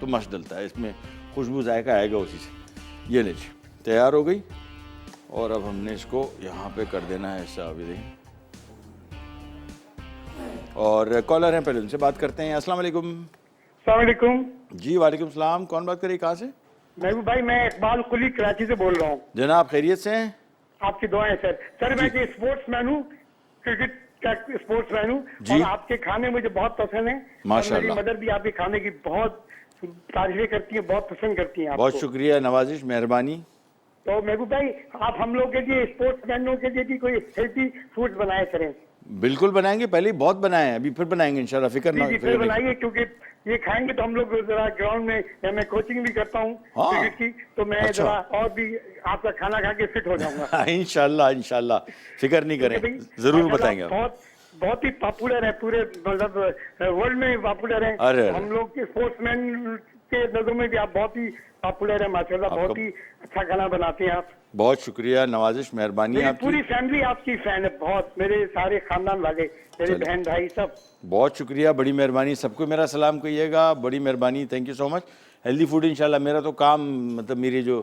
तो मस्त डलता है, इसमें खुशबू जायका आएगा उसी से। ये लीजिए तैयार हो गई और अब हमने इसको यहाँ पे कर देना है ऐसा। अभी देखिए, और कॉलर हैं, पहले उनसे बात करते हैं। अस्सलाम वालेकुम। अस्सलाम वालेकुम। जी वालेकुम सलाम, कौन बात कर रही, कहाँ से? महबूब भाई, मैं इकबाल कुली कराची से बोल रहा हूँ। जनाब खैरियत से हैं? आपकी दुआएं सर। सर मैं एक स्पोर्ट्समैन हूँ, क्रिकेट का स्पोर्ट्समैन हूँ जी। और आपके खाने मुझे बहुत पसंद है। माशाल्लाह। मेरी मदर भी आपके खाने की बहुत तारीफें करती है, बहुत पसंद करती हैं आपको। बहुत शुक्रिया, नवाजिश, मेहरबानी। तो महबूब भाई, आप हम लोग के लिए, स्पोर्ट्समैनों के लिए भी कोई हेल्थी फूड बनाए करें। बिल्कुल बनाएंगे, पहले ही बहुत बनाए हैं, अभी फिर बनाएंगे इंशाल्लाह, फिक्र ना जी जी, फिर बनाइए, क्योंकि ये खाएंगे तो हम लोग जरा ग्राउंड में, या मैं कोचिंग भी करता हूँ हाँ। क्रिकेट की, तो मैं अच्छा। जरा और भी आपका खाना खा के फिट हो जाऊंगा। इंशाल्लाह इंशाल्लाह, फिक्र नहीं करें, भाई, जरूर माशाल्लाह बताएंगे आप। बहुत बहुत ही पॉपुलर है, पूरे मतलब वर्ल्ड में पॉपुलर है। अरे। हम लोग के स्पोर्ट्समैन के नजरों में भी आप बहुत ही पॉपुलर है माशाल्लाह। आपका- बहुत ही अच्छा खाना बनाते हैं आप। बहुत शुक्रिया, नवाजिश, मेहरबानी मेरी आपकी। पूरी फैमिली आपकी फैन है बहुत, मेरे सारे खानदान वाले, मेरे चलिए। बहन भाई सब। बहुत शुक्रिया, बड़ी मेहरबानी, सबको मेरा सलाम कहिएगा, बड़ी मेहरबानी, thank you so much. Healthy food इंशाल्लाह, मेरा तो काम, मतलब मेरी जो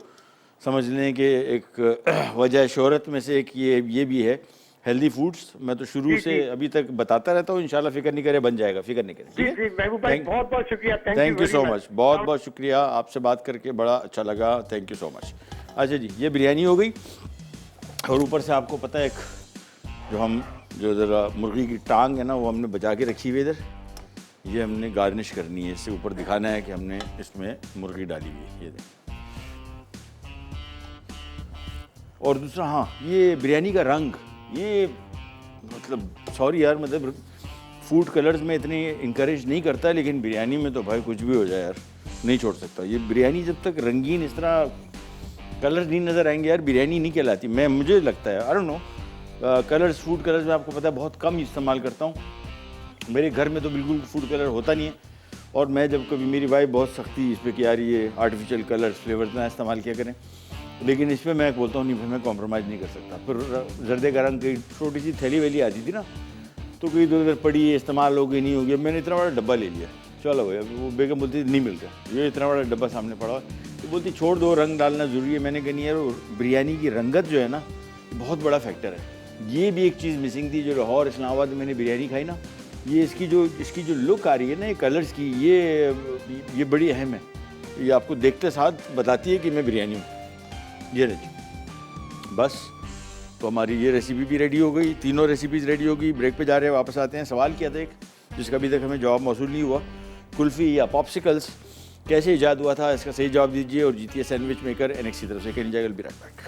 समझ लें कि एक वजह शोहरत में से एक ये भी है हेल्दी फूड्स। मैं तो शुरू जी, से जी। अभी तक बताता रहता हूँ, इंशाल्लाह फिक्र नहीं करे, बन जाएगा, फिक्र नहीं जी करें। जी महबूब भाई, Thank- बहुत बहुत शुक्रिया। थैंक यू सो मच, बहुत बहुत शुक्रिया, आपसे बात करके बड़ा अच्छा लगा, थैंक यू सो मच। अच्छा जी, ये बिरयानी हो गई और ऊपर से आपको पता है एक जो ज़रा मुर्गी की टांग है ना, वो हमने बचा के रखी हुई है इधर, ये हमने गार्निश करनी है, इससे ऊपर दिखाना है कि हमने इसमें मुर्गी डाली हुई है, ये देख। और दूसरा, हाँ, ये बिरयानी का रंग, ये मतलब सॉरी यार, मतलब फूड कलर्स में इतने इंकरेज नहीं करता है, लेकिन बिरयानी में तो भाई कुछ भी हो जाए यार, नहीं छोड़ सकता। ये बिरयानी जब तक रंगीन इस तरह कलर्स नहीं नज़र आएंगे यार, बिरयानी नहीं कहलाती। मुझे लगता है, I don't know, colours, food colours में आपको पता है बहुत कम इस्तेमाल करता हूँ। मेरे घर में तो बिल्कुल फूड कलर होता नहीं है, और मैं जब कभी, मेरी वाइफ बहुत सख्ती इस पर कि यार ये आर्टिफिशियल कलर्स, फ्लेवर्स ना इस्तेमाल किया करें, लेकिन इस पर मैं बोलता हूँ नहीं भाई, मैं कॉम्प्रोमाइज़ नहीं कर सकता। फिर जर्दे का रंग की छोटी सी थैली वैली आती थी ना, तो कोई इधर उधर पड़ी, इस्तेमाल हो गई, नहीं हो गया, मैंने इतना बड़ा डब्बा ले लिया, चलो भाई। वो बेगम बोलती नहीं मिलता, ये इतना बड़ा डब्बा सामने पड़ा, तो बोलती छोड़ दो, रंग डालना ज़रूरी है। मैंने कहा यार, बिरयानी की रंगत जो है ना, बहुत बड़ा फैक्टर है। ये भी एक चीज़ मिसिंग थी, जो लाहौर इस्लामाबाद में मैंने बिरयानी खाई ना, ये इसकी जो लुक आ रही है ना, ये कलर्स की, ये बड़ी अहम है। ये आपको देखते साथ बताती है कि मैं बिरयानी हूँ। ये रही बस। तो हमारी ये रेसिपी भी रेडी हो गई, तीनों रेसिपीज़ रेडी हो गई। ब्रेक पे जा रहे हैं, वापस आते हैं। सवाल किया था एक, जिसका अभी तक हमें जवाब मौसूल नहीं हुआ, कुल्फ़ी या पॉप्सिकल्स कैसे ईजाद हुआ था, इसका सही जवाब दीजिए और जीतिए सैंडविच मेकर NX की तरफ से। कैन जाएगा, बी राइट बैक।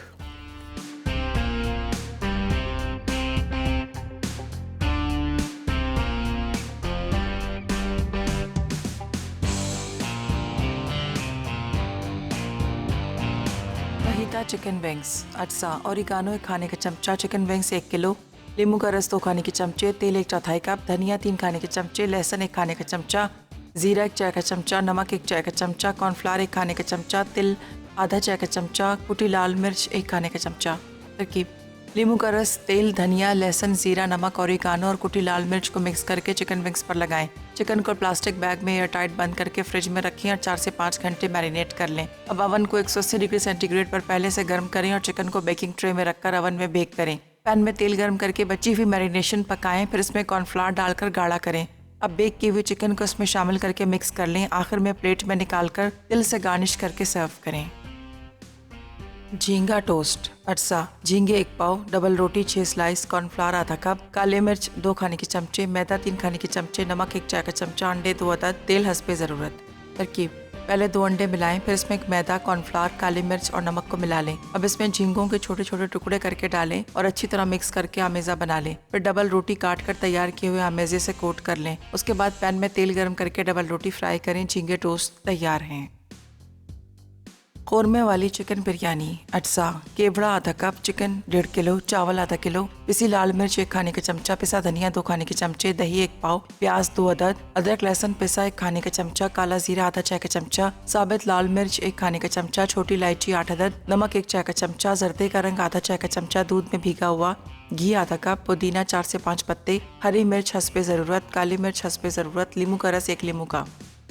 फहीदा चिकन विंग्स, अज्जा, ओरिगानो 1 खाने का चमचा, चिकन विंग्स 1 किलो, नींबू का रस 2 खाने के चमचे, तेल 1/4 कप, धनिया 3 खाने के चमचे, लहसुन 1 खाने का चमचा, जीरा 1 चाय का चमचा, नमक 1 चाय का चमचा, कॉर्नफ्लावर 1 खाने का चमचा, तिल आधा चाय का चमचा, कुटी लाल मिर्च 1 खाने का चमचा। तरकीब: नींबू का रस, तेल, धनिया, लहसुन, जीरा, नमक, ओरिगानो और कुटी लाल मिर्च को मिक्स करके चिकन विंग्स पर लगाएं। चिकन को प्लास्टिक बैग में एयर टाइट बंद करके फ्रिज में रखें और 4 से 5 घंटे मैरिनेट कर लें। अब अवन को 180 डिग्री सेंटीग्रेड पर पहले से गर्म करें और चिकन को बेकिंग ट्रे में रखकर अवन में बेक करें। पैन में तेल गर्म करके बची हुई मैरिनेशन पकाएं, फिर इसमें कॉर्नफ्लावर डालकर गाढ़ा करें। अब बेक की हुई चिकन को इसमें शामिल करके मिक्स कर लें। आखिर में प्लेट में निकालकर तिल से गार्निश करके सर्व करें। झींगा टोस्ट, अज्जा, झींगे 1 पाव, डबल रोटी 6 स्लाइस, कॉर्नफ्लावर आधा कप, काले मिर्च 2 खाने के चमचे, मैदा 3 खाने के चमचे, नमक 1 चाय का चमचा, अंडे 2 अदद, तेल हस्बे ज़रूरत। तरकीब: पहले 2 अंडे मिलाएं, फिर इसमें मैदा, कॉर्नफ्लावर, काली मिर्च और नमक को मिला लें। अब इसमें झींगों के छोटे छोटे टुकड़े करके डालें और अच्छी तरह मिक्स करके आमेज़ा बना लें। फिर डबल रोटी काट कर तैयार किए हुए आमेज़े से कोट कर लें। उसके बाद पैन में तेल गर्म करके डबल रोटी फ्राई करें। झींगे टोस्ट तैयार हैं। कौरमे वाली चिकन बिरयानी, अज्जा, केवड़ा आधा कप, चिकन 1.5 किलो, चावल आधा किलो, पिसी लाल मिर्च 1 खाने का चमचा, पिसा धनिया 2 खाने के चमचे, दही 1 पाव, प्याज 2 अदद, अदरक लहसुन पिसा 1 खाने का चमचा, काला जीरा आधा चाय का चमचा, साबित लाल मिर्च 1 खाने का चमचा, छोटी इलायची 8 अदद, नमक 1 चाय का चमचा, जर्दे का रंग आधा चाय का चमचा, दूध में भीगा हुआ घी आधा कप, पुदीना 4 से 5 पत्ते, हरी मिर्च हस्बे ज़रूरत, काली मिर्च हस्बे ज़रूरत, नींबू का रस 1 नींबू का।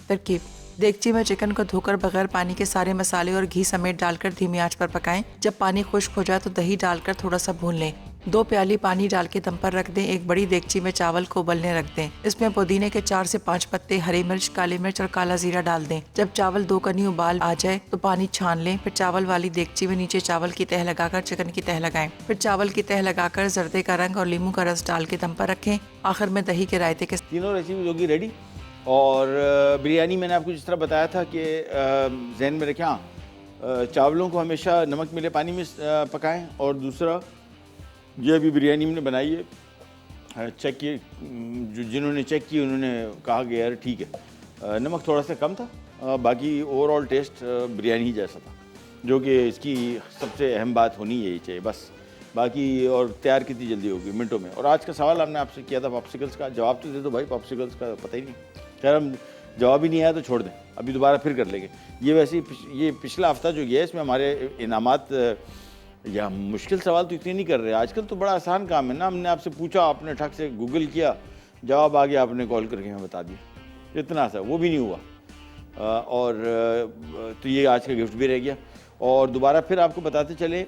तरकीब: देगची में चिकन को धोकर बगैर पानी के सारे मसाले और घी समेत डालकर धीमी आंच पर पकाएं। जब पानी खुश्क हो जाए तो दही डालकर थोड़ा सा भून लें। 2 प्याली पानी डाल के दम पर रख दें। एक बड़ी देगची में चावल को उबलने रख दें। इसमें पुदीने के 4 से 5 पत्ते, हरी मिर्च, काली मिर्च और काला जीरा डाल दें। जब चावल 2 कनी उबाल आ जाए तो पानी छान लें। फिर चावल वाली देगची में नीचे चावल की तह लगाकर चिकन की तह लगाएं। फिर चावल की तह लगाकर जर्दे का रंग और नींबू का रस डाल के दम पर रखें। आखिर में दही के रायते के तीनों रेसिपी होगी रेडी। और बिरयानी मैंने आपको जिस तरह बताया था कि जहन में रखें, हाँ, चावलों को हमेशा नमक मिले पानी में पकाएं। और दूसरा, ये अभी बिरयानी मैंने बनाई है, चेक किए, जिन्होंने चेक की उन्होंने कहा कि यार ठीक है, नमक थोड़ा सा कम था, बाकी ओवरऑल टेस्ट बिरयानी ही जैसा था, जो कि इसकी सबसे अहम बात होनी यही चाहिए बस। बाकी और तैयार कितनी जल्दी होगी, मिनटों में। और आज का सवाल हमने आपसे किया था पॉप्सिकल्स का, जवाब तो दे दो भाई, पॉप्सिकल्स का पता ही नहीं। खैर, हम जवाब ही नहीं आया तो छोड़ दें, अभी दोबारा फिर कर लेंगे। ये वैसे ये पिछला हफ्ता जो गया है इसमें हमारे इनामात, या मुश्किल सवाल तो इतने नहीं कर रहे आजकल, तो बड़ा आसान काम है ना। हमने आपसे पूछा, आपने ठक से गूगल किया, जवाब आ गया, आपने कॉल करके हमें बता दिया, इतना सा वो भी नहीं हुआ। और तो ये आज का गिफ्ट भी रह गया। और दोबारा फिर आपको बताते चले,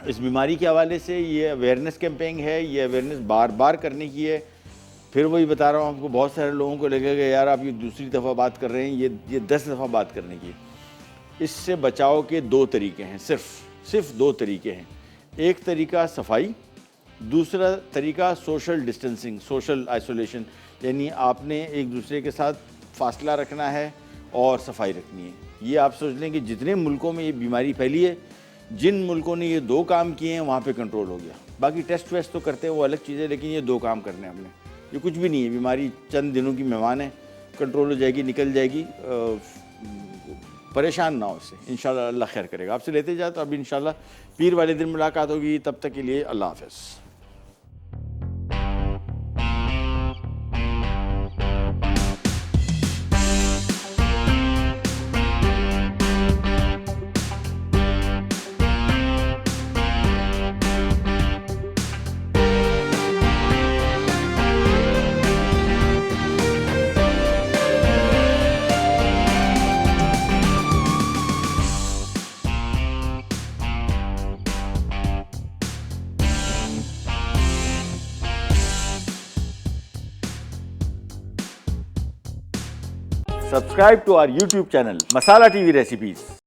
इस बीमारी के हवाले से ये अवेयरनेस कैंपेन है, ये अवेयरनेस बार बार करने की है। फिर वही बता रहा हूँ आपको, बहुत सारे लोगों को लगेगा यार आप ये दूसरी दफ़ा बात कर रहे हैं, ये 10 दफ़ा बात करने की। इससे बचाव के 2 तरीके हैं, सिर्फ 2 तरीके हैं। एक तरीका सफाई, दूसरा तरीका सोशल डिस्टेंसिंग, सोशल आइसोलेशन, यानी आपने एक दूसरे के साथ फासला रखना है और सफाई रखनी है। ये आप सोच लें कि जितने मुल्कों में ये बीमारी फैली है, जिन मुल्कों ने ये 2 काम किए हैं वहाँ पे कंट्रोल हो गया। बाकी टेस्ट वेस्ट तो करते हैं, वो अलग चीज़ है, लेकिन ये 2 काम करने हमने, ये कुछ भी नहीं है। बीमारी चंद दिनों की मेहमान है, कंट्रोल हो जाएगी, निकल जाएगी। परेशान ना हो इससे, इंशाल्लाह अल्लाह खैर करेगा। आपसे लेते जाए तो अब इंशाल्लाह पीर वाले दिन मुलाकात होगी। तब तक के लिए अल्लाह हाफ़िज़। Subscribe to our YouTube channel, Masala TV Recipes.